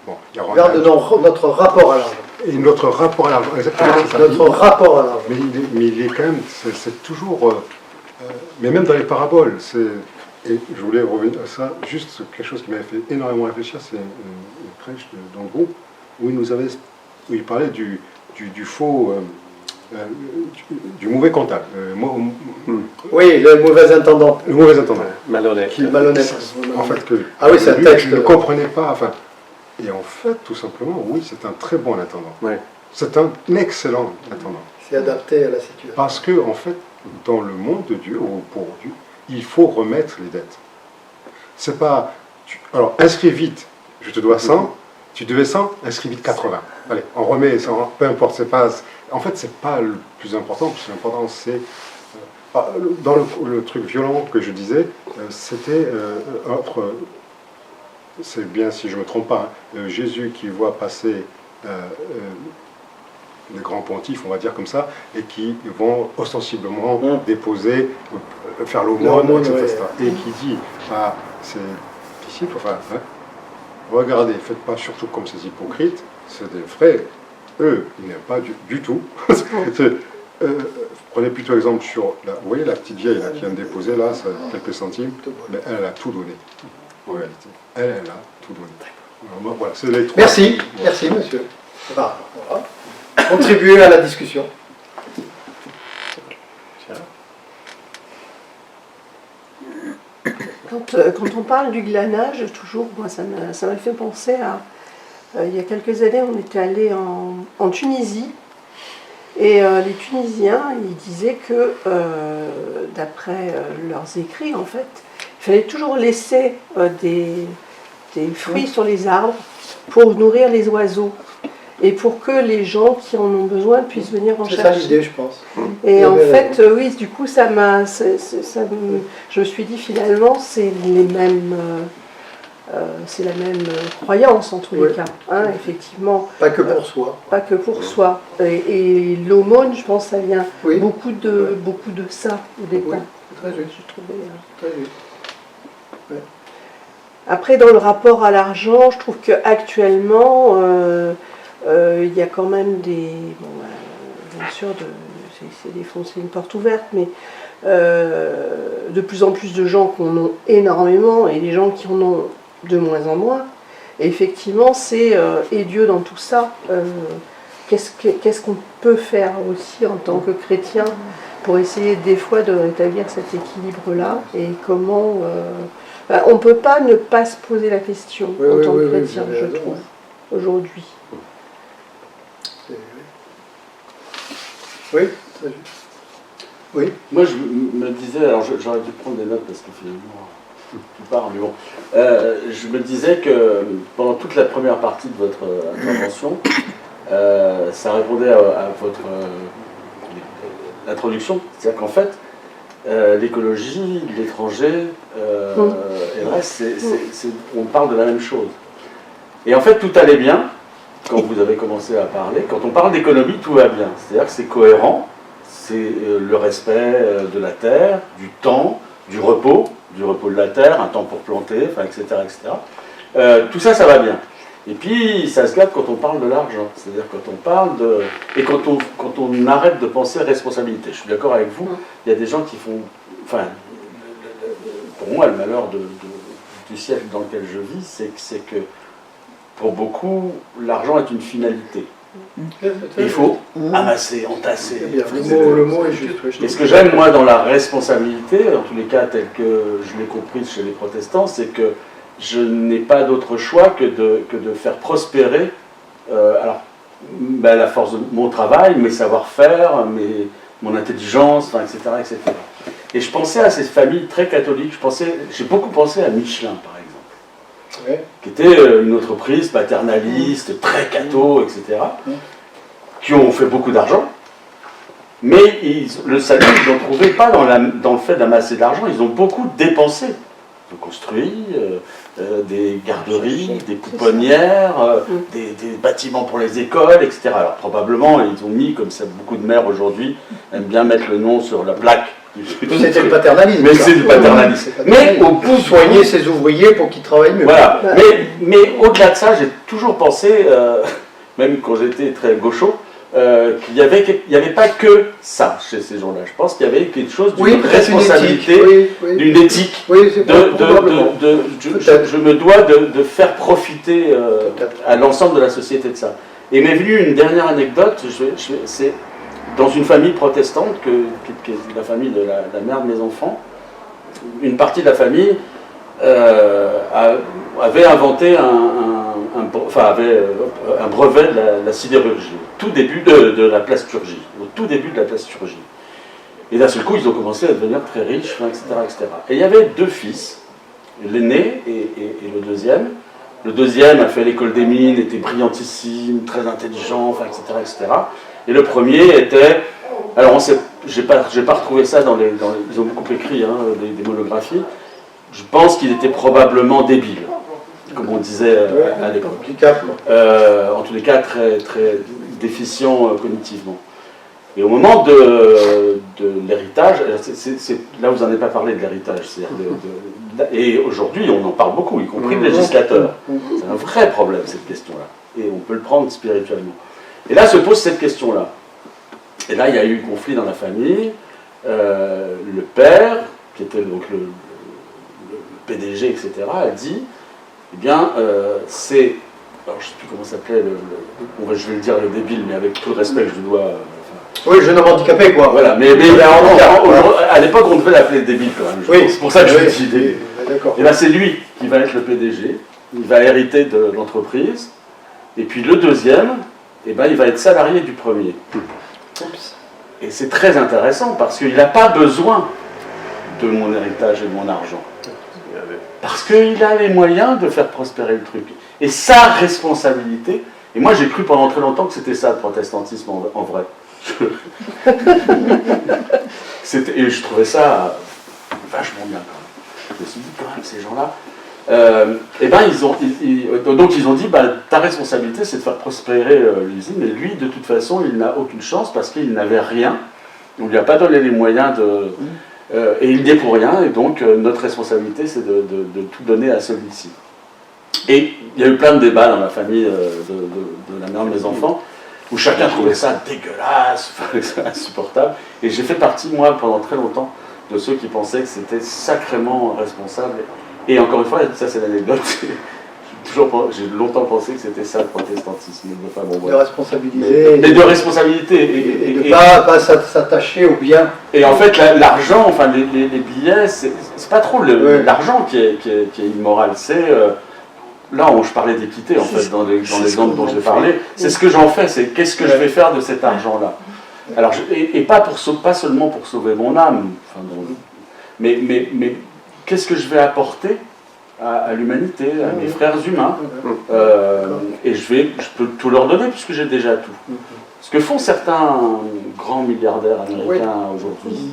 Bon, il regarde notre rapport à l'argent. Et notre rapport à l'argent, exactement. Notre rapport à l'argent. Mais il est quand même, c'est toujours, mais même dans les paraboles, et je voulais revenir à ça, juste quelque chose qui m'avait fait énormément réfléchir, c'est une prêche dans le groupe, où il parlait du faux, du mauvais comptable. Oui, le mauvais intendant. Le mauvais intendant. Malhonnête. Malhonnête. En fait, c'est un texte. Je ne comprenais pas, enfin, et en fait, tout simplement, oui, c'est un très bon intendant. Ouais. C'est un excellent intendant. C'est adapté à la situation. Parce que, en fait, dans le monde de Dieu, ou pour Dieu, il faut remettre les dettes. C'est pas... alors, inscris vite, je te dois 100, tu devais 100, inscris vite 80. Allez, on remet 100, peu importe, c'est pas... En fait, c'est pas le plus important, le plus important, c'est... dans le truc violent que je disais, c'était entre... c'est bien si je ne me trompe pas, hein, Jésus qui voit passer... les grands pontifes, on va dire comme ça, et qui vont ostensiblement déposer, faire l'aumône, etc. Et qui dit à ses disciples, enfin, regardez, faites pas surtout comme ces hypocrites, c'est des vrais, eux, ils n'aiment pas du tout. Prenez plutôt exemple sur, vous voyez la petite vieille là, qui vient de déposer, là, ça, quelques centimes, mais elle a tout donné, en réalité. Elle a tout donné. Alors, voilà, c'est les trois. Merci, merci monsieur. Voilà. Contribuer à la discussion. Quand on parle du glanage, toujours, moi, ça m'a fait penser à... il y a quelques années, on était allé en Tunisie, et les Tunisiens, ils disaient que, d'après leurs écrits, en fait, il fallait toujours laisser des fruits sur les arbres pour nourrir les oiseaux. Et pour que les gens qui en ont besoin puissent venir en chercher. C'est ça l'idée, je pense. Et en fait, oui, du coup, je me suis dit finalement, c'est la même croyance en tous les cas, hein, effectivement. Pas que pour soi. Pas que pour soi. Et l'aumône, je pense, ça vient beaucoup de ça au départ. Oui, très juste. Je trouvais, très juste. Ouais. Après, dans le rapport à l'argent, je trouve qu'actuellement, il y a quand même des... Bon, bien sûr, c'est défoncer une porte ouverte, mais de plus en plus de gens qui en ont énormément et des gens qui en ont de moins en moins. Et effectivement, c'est et Dieu dans tout ça. Qu'est-ce qu'on peut faire aussi en tant que chrétien pour essayer des fois de rétablir cet équilibre-là et comment... on ne peut pas ne pas se poser la question en tant que chrétien, je trouve, aujourd'hui. Oui, très juste. Oui. Moi, je me disais, alors j'aurais dû prendre des notes parce que finalement, tout part, mais bon. Je me disais que pendant toute la première partie de votre intervention, ça répondait à votre introduction. C'est-à-dire qu'en fait, l'écologie, l'étranger et le reste, on parle de la même chose. Et en fait, tout allait bien. Quand vous avez commencé à parler, quand on parle d'économie, tout va bien. C'est-à-dire que c'est cohérent, c'est le respect de la terre, du temps, du repos de la terre, un temps pour planter, enfin, etc. etc. Tout ça, ça va bien. Et puis, ça se gâte quand on parle de l'argent. C'est-à-dire quand on parle de... Et quand on arrête de penser responsabilité. Je suis d'accord avec vous, il y a des gens qui font... Enfin, pour moi, le malheur du siècle dans lequel je vis, c'est que pour beaucoup, l'argent est une finalité. Il faut amasser, entasser. Eh bien, le mot est juste. Oui, Et ce que j'aime, moi, dans la responsabilité, en tous les cas, tel que je l'ai compris chez les protestants, c'est que je n'ai pas d'autre choix que de faire prospérer la force de mon travail, mes savoir-faire, mon intelligence, etc., etc. Et je pensais à ces familles très catholiques. J'ai beaucoup pensé à Michelin, par exemple, Ouais. qui était une entreprise paternaliste, très catho, etc., qui ont fait beaucoup d'argent. Mais le salut, ils l'ont trouvé pas dans le fait d'amasser de l'argent, ils ont beaucoup dépensé. Ils ont construit des garderies, des pouponnières, des bâtiments pour les écoles, etc. Alors probablement, ils ont mis, comme ça beaucoup de maires aujourd'hui aiment bien mettre le nom sur la plaque. C'était le paternalisme. Mais c'est du paternalisme. Mais au bout soigner ses ouvriers pour qu'ils travaillent mieux. Voilà. Mais au-delà de ça, j'ai toujours pensé, même quand j'étais très gaucho, qu'il n'y avait pas que ça chez ces gens-là. Je pense qu'il y avait quelque chose d'une responsabilité, d'une éthique. Oui, c'est je me dois de faire profiter à l'ensemble de la société de ça. Et m'est venue une dernière anecdote, c'est dans une famille protestante, qui est la famille de la mère de mes enfants. Une partie de la famille avait inventé un brevet de la sidérurgie, au tout début de la plasturgie, Et d'un seul coup, ils ont commencé à devenir très riches, etc., etc. Et il y avait deux fils, l'aîné et le deuxième. Le deuxième a fait l'école des mines, était brillantissime, très intelligent, etc., etc. Et le premier était... Alors, j'ai pas retrouvé ça ils ont beaucoup écrit, des monographies. Je pense qu'il était probablement débile, comme on disait à l'époque. En tous les cas, très, très déficient cognitivement. Et au moment de l'héritage, là vous n'en avez pas parlé de l'héritage, et aujourd'hui on en parle beaucoup, y compris le législateur. C'est un vrai problème cette question-là, et on peut le prendre spirituellement. Et là se pose cette question-là. Et là il y a eu conflit dans la famille, le père, qui était donc le PDG, etc., a dit, eh bien, c'est... Alors, je ne sais plus comment ça s'appelait, je vais le dire le débile, mais avec tout le respect que je dois... oui, jeune homme handicapé, quoi. Voilà, mais à l'époque, on devait l'appeler débile, quand même. Oui, c'est pour ça que je le dis débile. Et bien, c'est lui qui va être le PDG, il va hériter de l'entreprise, et puis le deuxième, eh ben, il va être salarié du premier. Oups. Et c'est très intéressant, parce qu'il n'a pas besoin de mon héritage et de mon argent. Parce qu'il a les moyens de faire prospérer le truc. Et sa responsabilité, et moi j'ai cru pendant très longtemps que c'était ça le protestantisme en vrai. Et je trouvais ça vachement bien quand même. Je me suis dit quand même ces gens-là, donc ils ont dit ta responsabilité c'est de faire prospérer l'usine, et lui de toute façon il n'a aucune chance parce qu'il n'avait rien, on ne lui a pas donné les moyens et il n'y est pour rien, et donc notre responsabilité c'est de tout donner à celui-ci. Et il y a eu plein de débats dans la famille de la mère de mes enfants, où chacun trouvait ça dégueulasse, insupportable. Et j'ai fait partie, moi, pendant très longtemps, de ceux qui pensaient que c'était sacrément responsable. Et encore une fois, ça c'est l'anecdote, j'ai longtemps pensé que c'était ça le protestantisme. Enfin, bon, voilà. De responsabiliser. Mais de responsabilité. Et de ne pas s'attacher au bien. Et en fait, l'argent, enfin les billets, c'est pas trop l'argent qui est immoral, c'est... Là, je parlais d'équité, en fait, dans l'exemple dont j'ai parlé. C'est ce que j'en fais, c'est qu'est-ce que je vais faire de cet argent-là. Alors, pas seulement pour sauver mon âme, mais qu'est-ce que je vais apporter à l'humanité, à mes frères humains. Et je peux tout leur donner, puisque j'ai déjà tout. Ce que font certains grands milliardaires américains aujourd'hui,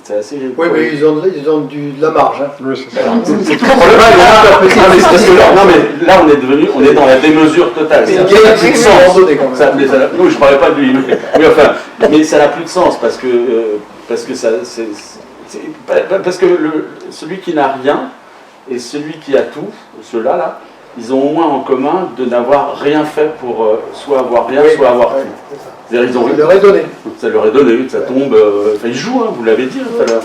c'est assez... Oui, mais ils ont de la marge. Hein. Oui, c'est ça. C'est tout non, mais là, on est dans la démesure totale. Ça n'a plus de sens. Non, je ne parlais pas de lui. Mais ça n'a plus de sens, parce que celui qui n'a rien et celui qui a tout, ceux-là, là, ils ont au moins en commun de n'avoir rien fait pour soit avoir rien, soit avoir tout. C'est-à-dire, ça leur est donné. Ça leur est donné, ça tombe... Enfin, ils jouent, vous l'avez dit tout à l'heure.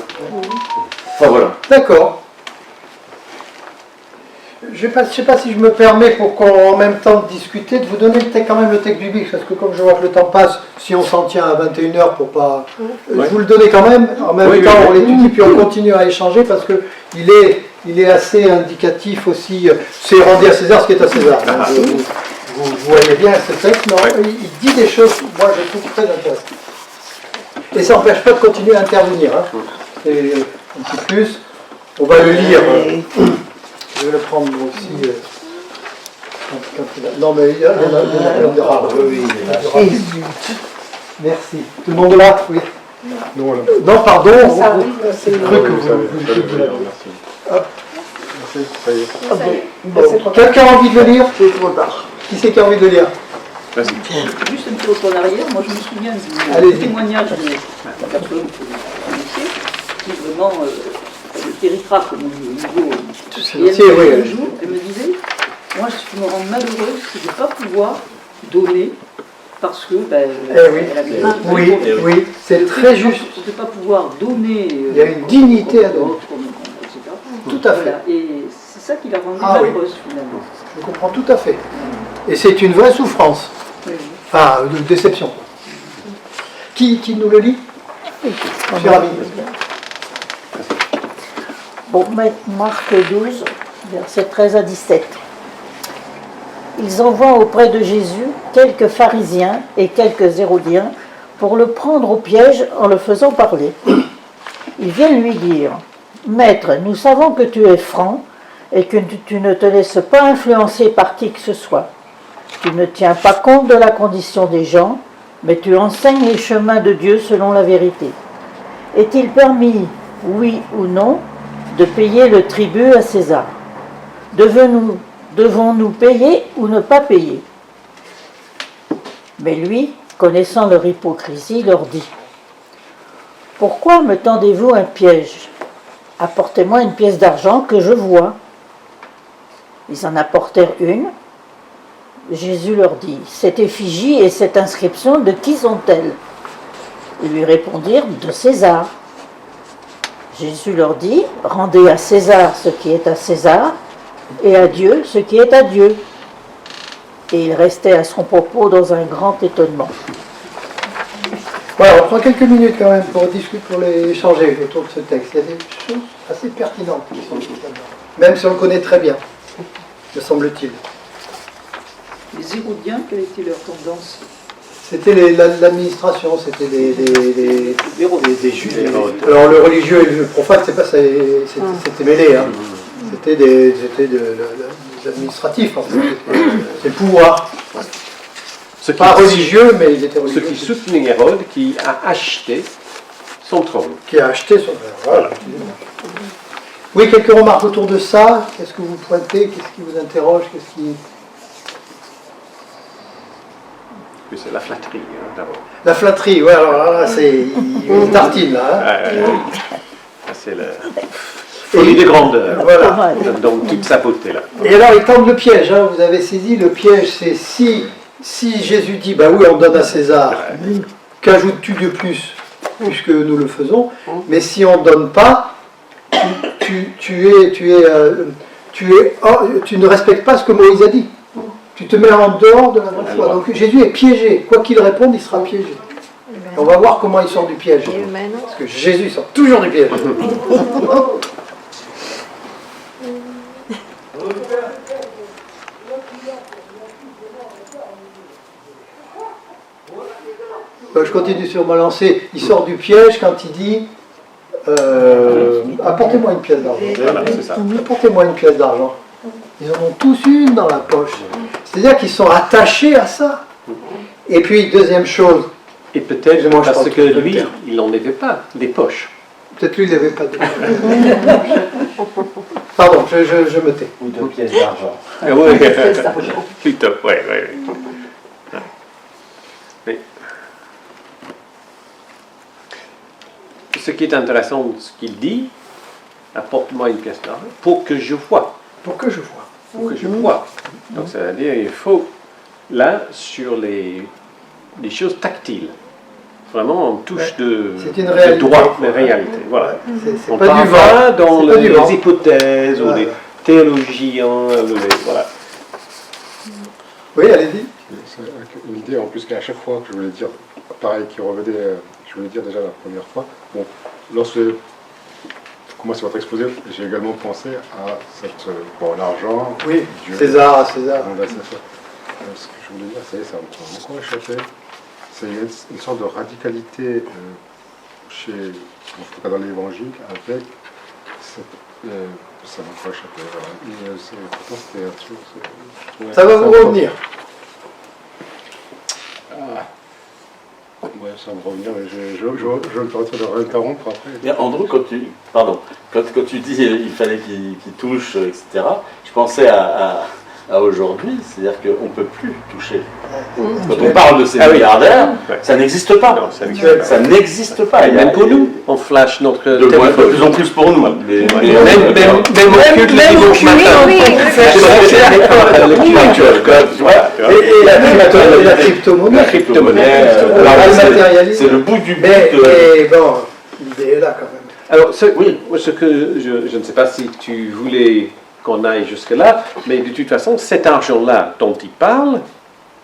Enfin, voilà. D'accord. Je ne sais pas si je me permets, pour qu'en même temps de discuter, de vous donner quand même le texte biblique, parce que comme je vois que le temps passe, si on s'en tient à 21h pour pas... Je vous le donnais quand même, en même temps on l'étudie, puis on continue à échanger, parce que il est assez indicatif aussi. C'est rendu à César ce qui est à César. Vous voyez bien ce texte, non, il dit des choses, moi je trouve très intéressantes. Et ça n'empêche pas de continuer à intervenir. Hein. Et un petit plus, on va le lire. Je vais le prendre moi aussi. Non, mais il y a de rare. Merci. Tout le monde est là? Oui. Non, Non, pardon. C'est cru que vous. Hop. Ça y est. Bon. Quelqu'un a envie de le lire? Qui c'est qui a envie de le lire? Juste un petit retour en arrière, moi je me souviens Allez-y. du témoignage de la personne que vous connaissiez, qui vraiment était ric-rac au niveau. Et elle me disait un jour, elle me disait, moi ce qui me rend malheureuse, c'est de ne pas pouvoir donner parce que elle avait Oui, c'est très juste. de ne pas pouvoir donner. Il y a une dignité à donner. Etc. Tout à fait. Voilà. Et c'est ça qui l'a rendue malheureuse finalement. Je comprends tout à fait. Et c'est une vraie souffrance. Oui. Enfin, de déception. Qui nous le lit? Cher ami. Bon, Marc 12, versets 13 à 17. Ils envoient auprès de Jésus quelques pharisiens et quelques hérodiens pour le prendre au piège en le faisant parler. Ils viennent lui dire, « Maître, nous savons que tu es franc et que tu ne te laisses pas influencer par qui que ce soit. Tu ne tiens pas compte de la condition des gens, mais tu enseignes les chemins de Dieu selon la vérité. Est-il permis, oui ou non, de payer le tribut à César? Devons-nous payer ou ne pas payer? » Mais lui, connaissant leur hypocrisie, leur dit, « Pourquoi me tendez-vous un piège? Apportez-moi une pièce d'argent que je vois. » Ils en apportèrent une. Jésus leur dit, « Cette effigie et cette inscription, de qui sont-elles? » Ils lui répondirent, « De César. » Jésus leur dit, « Rendez à César ce qui est à César, et à Dieu ce qui est à Dieu. » Et il restait à son propos dans un grand étonnement. Voilà, on prend quelques minutes quand même pour discuter, pour échanger autour de ce texte. Il y a des choses assez pertinentes qui sont dites là-dedans, même si on le connaît très bien, me semble-t-il. Les Hérodiens, quelle était leur tendance? C'était l'administration, c'était des juifs. Alors le religieux et le profane, c'est pas, c'était mêlé. Hein. C'était des administratifs, en fait. C'est le pouvoir. Pas religieux, mais ils étaient religieux. Ceux qui soutenaient Hérode, qui a acheté son trône. Qui a acheté son trône. Voilà. Oui, quelques remarques autour de ça. Qu'est-ce que vous pointez? Qu'est-ce qui vous interroge? Qu'est-ce qui... C'est la flatterie, hein, d'abord. La flatterie, ouais, alors là, c'est une tartine, là. Hein. C'est la folie de grandeur. Voilà. Donc toute sa beauté, là. Et alors, ils tendent le piège, hein, vous avez saisi, le piège, c'est si Jésus dit, bah oui, on donne à César, qu'ajoutes-tu de plus, puisque nous le faisons, mais si on ne donne pas, tu ne respectes pas ce que Moïse a dit. Tu te mets en dehors de la vraie foi. Donc Jésus est piégé. Quoi qu'il réponde, il sera piégé. Et on va voir comment il sort du piège. Parce que Jésus sort toujours du piège. Je continue sur ma lancée. Il sort du piège quand il dit apportez-moi une pièce d'argent. Voilà, c'est ça. Apportez-moi une pièce d'argent. Ils en ont tous une dans la poche. C'est-à-dire qu'ils sont attachés à ça. Et puis, deuxième chose. Et peut-être parce que lui, il n'en avait pas des poches. Peut-être lui, il n'avait pas de poches. Pardon, je me tais. Ou 2 pièces d'argent. Oui, plutôt, oui. Mais ce qui est intéressant, ce qu'il dit, apporte-moi une pièce d'argent pour que je vois. Pour que je vois. Pour que je vois. Donc, ça veut dire qu'il faut, là, sur les choses tactiles. Vraiment, on touche de réalité, droit, les réalités. Voilà. C'est On pas part du pas vent. dans C'est pas du vent. les hypothèses ou Ouais. théologien, voilà. Oui, allez-y. C'est une idée en plus qu'à chaque fois que je voulais dire, pareil, qui revenait, je voulais dire déjà la première fois. Bon, lorsque j'ai commencé votre exposé, j'ai également pensé à bon, l'argent, Oui, Dieu. César. Bon, ben, c'est ça. Ce que je voulais dire, ça m'a encore échappé. C'est une sorte de radicalité en tout cas dans l'évangile, avec cette. Ça m'a encore échappé. Voilà. Pourtant, c'était un truc. Ça va vous revenir. Ouais, ça va me revenir, mais je me permettrai de réinterrompre après. Mais Andrew, quand tu dis il fallait qu'il touche, etc., je pensais à aujourd'hui, c'est-à-dire qu'on ne peut plus toucher. Quand on parle de ces milliardaires, ça n'existe pas. Non, ça n'existe pas. Ça n'existe pas. Et même pour nous, on flash notre De plus en plus pour nous. Mais, même au culte le dimanche matin. Le culte actuel, quoi, tu vois. Et la crypto-monnaie. La crypto-monnaie. C'est le bout du bout. Mais bon, l'idée est là quand même. Alors, ce que je ne sais pas si tu voulais qu'on aille jusque-là, mais de toute façon, cet argent-là dont il parle,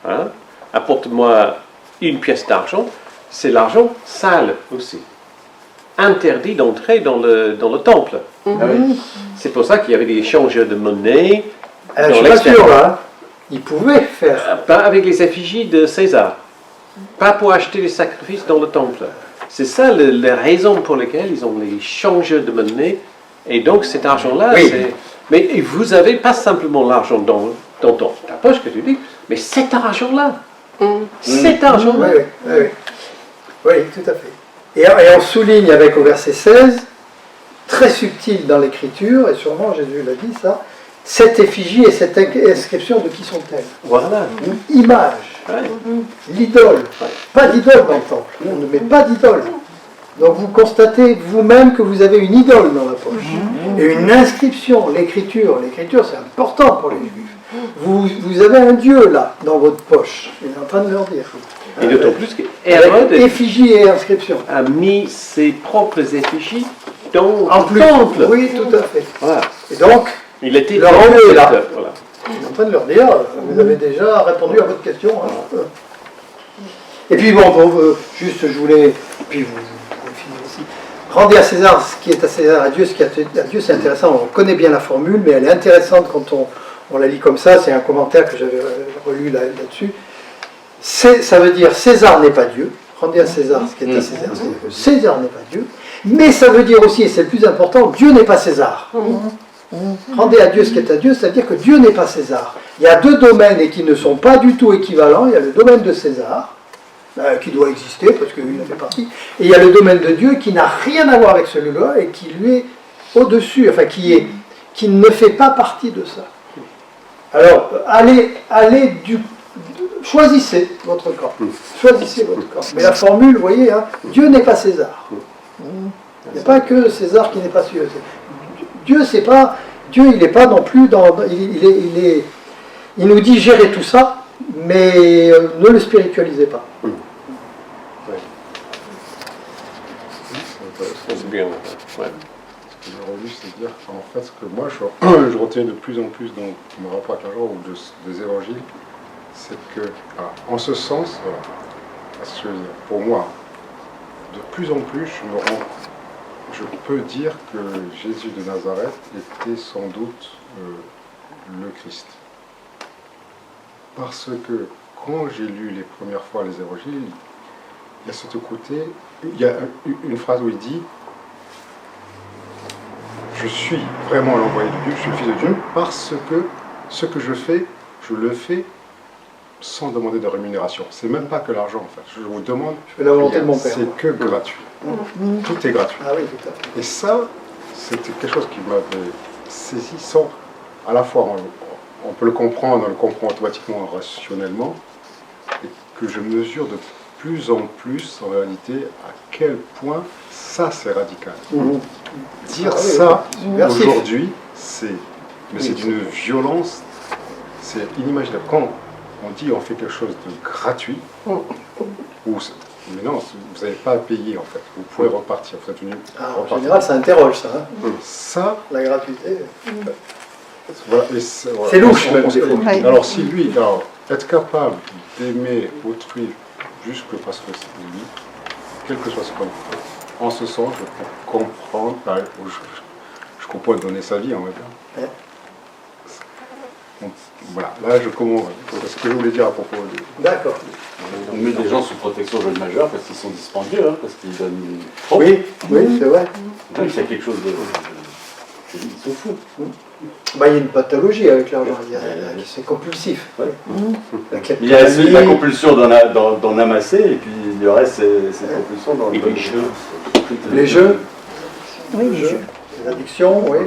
hein, apporte-moi une pièce d'argent, c'est l'argent sale aussi. Interdit d'entrer dans le temple. C'est pour ça qu'il y avait des échangeurs de monnaie Je dans suis pas l'extérieur. sûr, hein. Ils pouvaient faire. Pas avec les effigies de César. Pas pour acheter les sacrifices dans le temple. C'est ça la raison pour laquelle ils ont les changeurs de monnaie. Et donc cet argent-là, Oui. c'est... Mais vous n'avez pas simplement l'argent dans ta poche que tu dis, mais cet argent-là. Cet argent-là. Oui, tout à fait. Et on souligne avec au verset 16, très subtil dans l'écriture, et sûrement Jésus l'a dit ça, cette effigie et cette inscription de qui sont-elles? Voilà. Une image, l'idole. Pas d'idole dans le temple. On ne met pas d'idole. Donc vous constatez vous-même que vous avez une idole dans la poche. Et une inscription, l'écriture. L'écriture, c'est important pour les Juifs. Vous avez un Dieu là, dans votre poche. Il est en train de leur dire. Et d'autant plus qu'Hérode Effigie et inscription. a mis ses propres effigies dans En le plus. temple. Oui, tout à fait. Voilà. Et donc, Il était Leur enlever, là. Voilà. il est en train de leur dire, vous avez déjà répondu à votre question. Hein. Et puis bon, juste je voulais, puis vous finir aussi. Rendez à César ce qui est à César, à Dieu ce qui est à Dieu, c'est intéressant. On connaît bien la formule, mais elle est intéressante quand on la lit comme ça. C'est un commentaire que j'avais relu là-dessus. Ça veut dire César n'est pas Dieu. Rendez à César ce qui est à César. C'est-à-dire que César n'est pas Dieu. Mais ça veut dire aussi, et c'est le plus important, Dieu n'est pas César. Rendez à Dieu ce qui est à Dieu, c'est-à-dire que Dieu n'est pas César. Il y a deux domaines et qui ne sont pas du tout équivalents. Il y a le domaine de César, qui doit exister parce qu'il en fait partie, et il y a le domaine de Dieu qui n'a rien à voir avec celui-là et qui lui est au-dessus, enfin qui ne fait pas partie de ça. Alors, choisissez votre camp. Choisissez votre camp. Mais la formule, vous voyez, hein, Dieu n'est pas César. Il n'y a pas que César qui n'est pas Dieu. Dieu, c'est pas. Dieu, il n'est pas non plus dans. Il nous dit gérer tout ça, mais ne le spiritualisez pas. C'est bien. Ouais. Ce que j'ai relu, c'est dire qu'en fait, ce que moi je retiens de plus en plus dans mon rapport avec l'argent ou des évangiles, c'est que, en ce sens, voilà, parce que pour moi, de plus en plus, je peux dire que Jésus de Nazareth était sans doute le Christ. Parce que quand j'ai lu les premières fois les évangiles, il y a ce côté, il y a une phrase où il dit « Je suis vraiment l'envoyé de Dieu, je suis le Fils de Dieu, parce que ce que je fais, je le fais sans demander de rémunération. » C'est même pas que l'argent en fait. Je vous demande, Je fais la volonté de mon Père. c'est que gratuit. Tout est gratuit. Ah oui, tout à fait. Et ça, c'était quelque chose qui m'avait saisi sans... À la fois, on peut le comprendre, on le comprend automatiquement, rationnellement, et que je mesure de plus en plus, en réalité, à quel point ça, c'est radical. Dire Ah oui, ça, subversif. aujourd'hui, c'est d'une violence, c'est inimaginable. Quand on dit on fait quelque chose de gratuit, mais non, vous n'avez pas à payer en fait, vous pouvez repartir, vous êtes venu En repartir. général, ça interroge ça. Hein. Ça, La gratuité. Voilà, C'est louche, même, des fois. Ouais. Alors, si lui, alors, être capable d'aimer autrui juste parce que c'est lui, quel que soit ce qu'on fait, en ce sens, je peux comprendre, je comprends donner sa vie, on va dire. Ouais. Donc, voilà, là je comprends. C'est ce que je voulais dire à propos de. D'accord. On met des gens sous protection jeune majeur parce qu'ils sont dispendieux, hein, parce qu'ils donnent trop. Oui, oui, c'est vrai. Donc il y a quelque chose de. Ils sont fous. Bah, il y a une pathologie avec l'argent, c'est compulsif. Ouais. La Il y a la kleptomanie, compulsion d'en amasser, et puis il y aurait cette compulsion dans Et les jeux. les jeux, Oui, les jeux, les addictions, oui.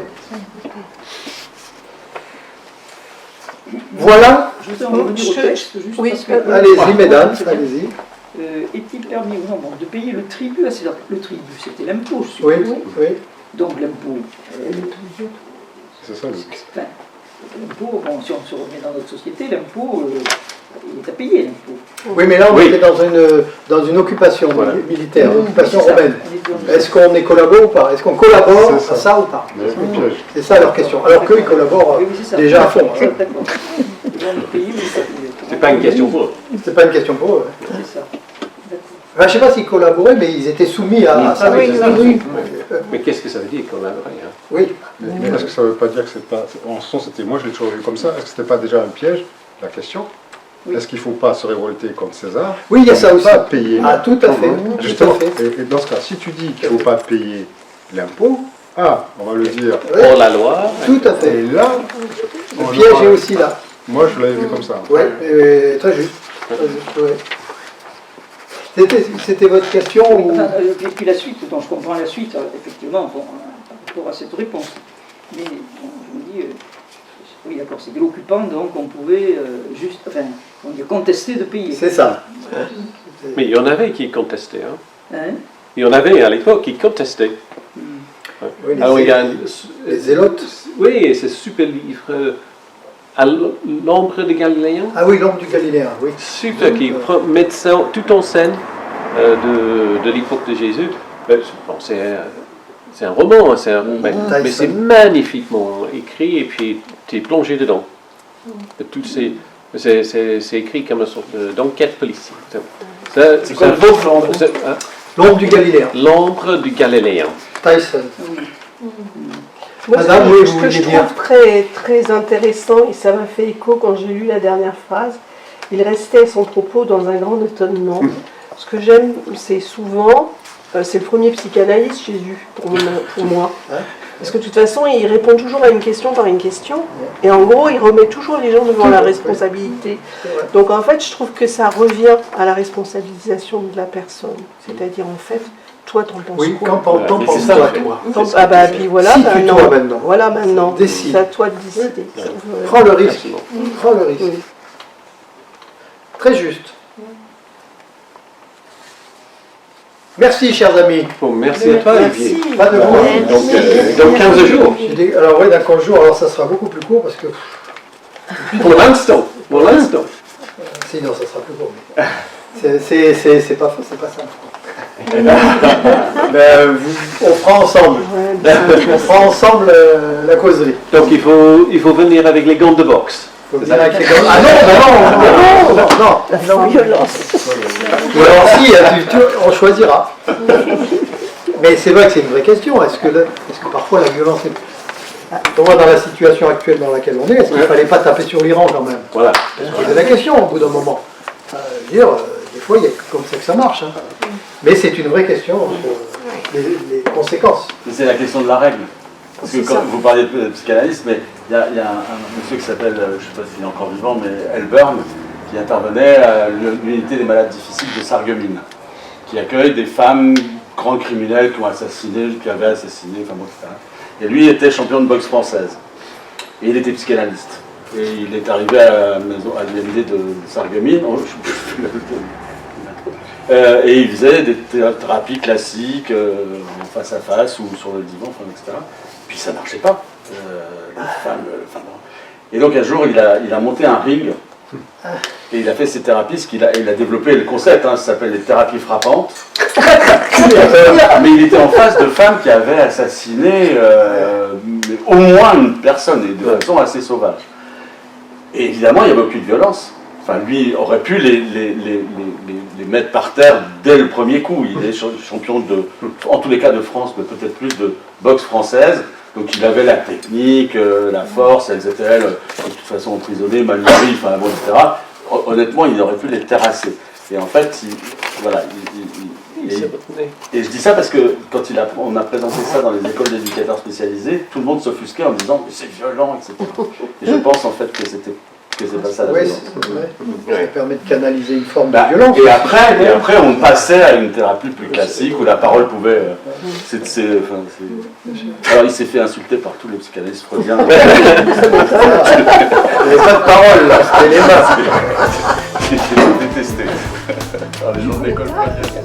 Voilà, Je voudrais en revenir au texte, juste oui, parce que... allez-y mesdames, allez-y. Est-il permis ou non de payer le tribut à César? Le tribut, c'était l'impôt, je Oui, suppose. oui. Donc l'impôt, C'est ça le. enfin, l'impôt, bon, si on se remet dans notre société, l'impôt, il est à payer, l'impôt. Oui, mais là on Oui. était dans une occupation Voilà. militaire, une occupation C'est ça, romaine. on est dans- Est-ce qu'on est collabore ou pas? Est-ce qu'on collabore C'est ça. à ça ou pas? Mais le piège. C'est ça leur question. Alors qu'eux, ils collaborent Oui, oui, c'est ça. déjà à fond. hein. D'accord. Ils vont le payer, mais ça, C'est pas une question pour eux. C'est pas une question pour eux. hein. C'est ça. D'accord. Enfin, je sais pas s'ils collaboraient, mais ils étaient soumis à ça. oui, oui. Mais qu'est-ce que ça veut dire collaborer, hein? Oui. Mais est-ce que ça ne veut pas dire que c'est pas. En ce sens, c'était moi, je l'ai toujours vu comme ça. Est-ce que c'était pas déjà un piège, la question? Oui. Est-ce qu'il ne faut pas se révolter contre César? Oui, il y a ça aussi. Pas payer. Ah, tout à fait. Justement, Tout à fait. et dans ce cas, si tu dis qu'il ne faut pas payer l'impôt, on va le dire. Ouais, Pour la loi. tout à fait. Et là, Le on piège aura- est aussi là. Moi, je l'avais vu comme ça. Oui, très juste. Très juste, ouais. C'était votre question ou... Enfin, et puis la suite, donc je comprends la suite, effectivement, bon, par rapport à cette réponse. Mais bon, je me dis, oui d'accord, c'était l'occupant, donc on pouvait juste, enfin, on dit contester de payer. C'est ça. Mais il y en avait qui contestaient. Hein. Hein? Il y en avait à l'époque qui contestaient. Oui, les, Alors il y a les zélotes. oui, et ce super livre à l'ombre de Galiléen, Ah oui, l'ombre du Galiléen, oui. super qui met ça tout en scène de l'époque de Jésus. Bon, c'est un roman, hein, mais c'est magnifiquement écrit et puis tu es plongé dedans. Toutes c'est écrit comme une sorte d'enquête policière. C'est quoi le beau flambeau? L'ombre du Galiléen. L'ombre du Galiléen. Tyson. Moi, Madame, ce oui, que, vous ce que je vouliez dire. trouve très, très intéressant, et ça m'a fait écho quand j'ai lu la dernière phrase, il restait son propos dans un grand étonnement. Ce que j'aime, c'est souvent, c'est le premier psychanalyste, Jésus, pour moi. Parce que de toute façon, il répond toujours à une question par une question, et en gros, il remet toujours les gens devant la responsabilité. Donc en fait, je trouve que ça revient à la responsabilisation de la personne. C'est-à-dire, en fait, toi, t'en penses Oui, quoi quand t'en Mais penses c'est ça, quoi, ouais. toi? Ah bah puis voilà, Situe-toi maintenant. maintenant. Voilà maintenant. Décide. C'est à toi de décider. Prends le risque. Absolument. Prends le risque. Oui. Très juste. Merci, chers amis. Bon, merci à toi, Olivier. Merci. Pas de vous. Donc 15 jours. Alors oui, dans 15 jours, alors ça sera beaucoup plus court parce que Pour l'instant. Pour l'instant. sinon ça sera plus court. mais c'est pas simple. Ben, on fera ensemble. Ouais, ben, On fera ensemble la causerie. Donc il faut venir avec les gants de boxe. Faut venir avec les gars. Ah non. Non, violence. Ou alors si, on choisira. Mais c'est vrai que c'est une vraie question. Est-ce que parfois la violence est... On voit dans la situation actuelle dans laquelle on est, est-ce qu'il ne fallait pas taper sur l'Iran quand même? Voilà. C'est la question au bout d'un moment. Des fois, il y a comme ça que ça marche. Hein. Mais c'est une vraie question sur les conséquences. C'est la question de la règle. Parce que C'est quand ça. vous parliez de psychanalyste, mais il y a un monsieur qui s'appelle, je ne sais pas s'il est encore vivant, mais Elburn, qui intervenait à l'unité des malades difficiles de Sarreguemines, qui accueille des femmes grands criminels qui ont assassiné, qui avaient assassiné, enfin bon, etc. Et lui était champion de boxe française. Et il était psychanalyste. Et il est arrivé à la maison, à l'unité de Sarreguemines, et il faisait des thérapies classiques, en face à face ou sur le divan, enfin, etc. Puis ça marchait pas. Les femmes, enfin, bon. Et donc un jour, il a monté un ring et il a fait ses thérapies, il a développé le concept, hein, ça s'appelle les thérapies frappantes. Mais il était en face de femmes qui avaient assassiné au moins une personne, et de façon assez sauvage. Et évidemment, il n'y avait aucune violence. Enfin, lui aurait pu les mettre par terre dès le premier coup. Il est champion en tous les cas de France, mais peut-être plus de boxe française. Donc il avait la technique, la force, elles étaient elles, de toute façon emprisonnées, mal nourries, enfin bon, etc. Honnêtement, il aurait pu les terrasser. Et en fait, et je dis ça parce que quand on a présenté ça dans les écoles d'éducateurs spécialisés, tout le monde s'offusquait en disant que c'est violent, etc. Et je pense en fait que c'est pas ça la Oui, violence. c'est vrai. Ça permet de canaliser une forme Bah, de violence. et après, on passait à une thérapie plus classique où la parole pouvait. Alors, il s'est fait insulter par tous les psychanalystes freudiens. Il n'y avait pas de parole là, c'était les mains. J'ai détesté. Par les gens de l'école freudienne.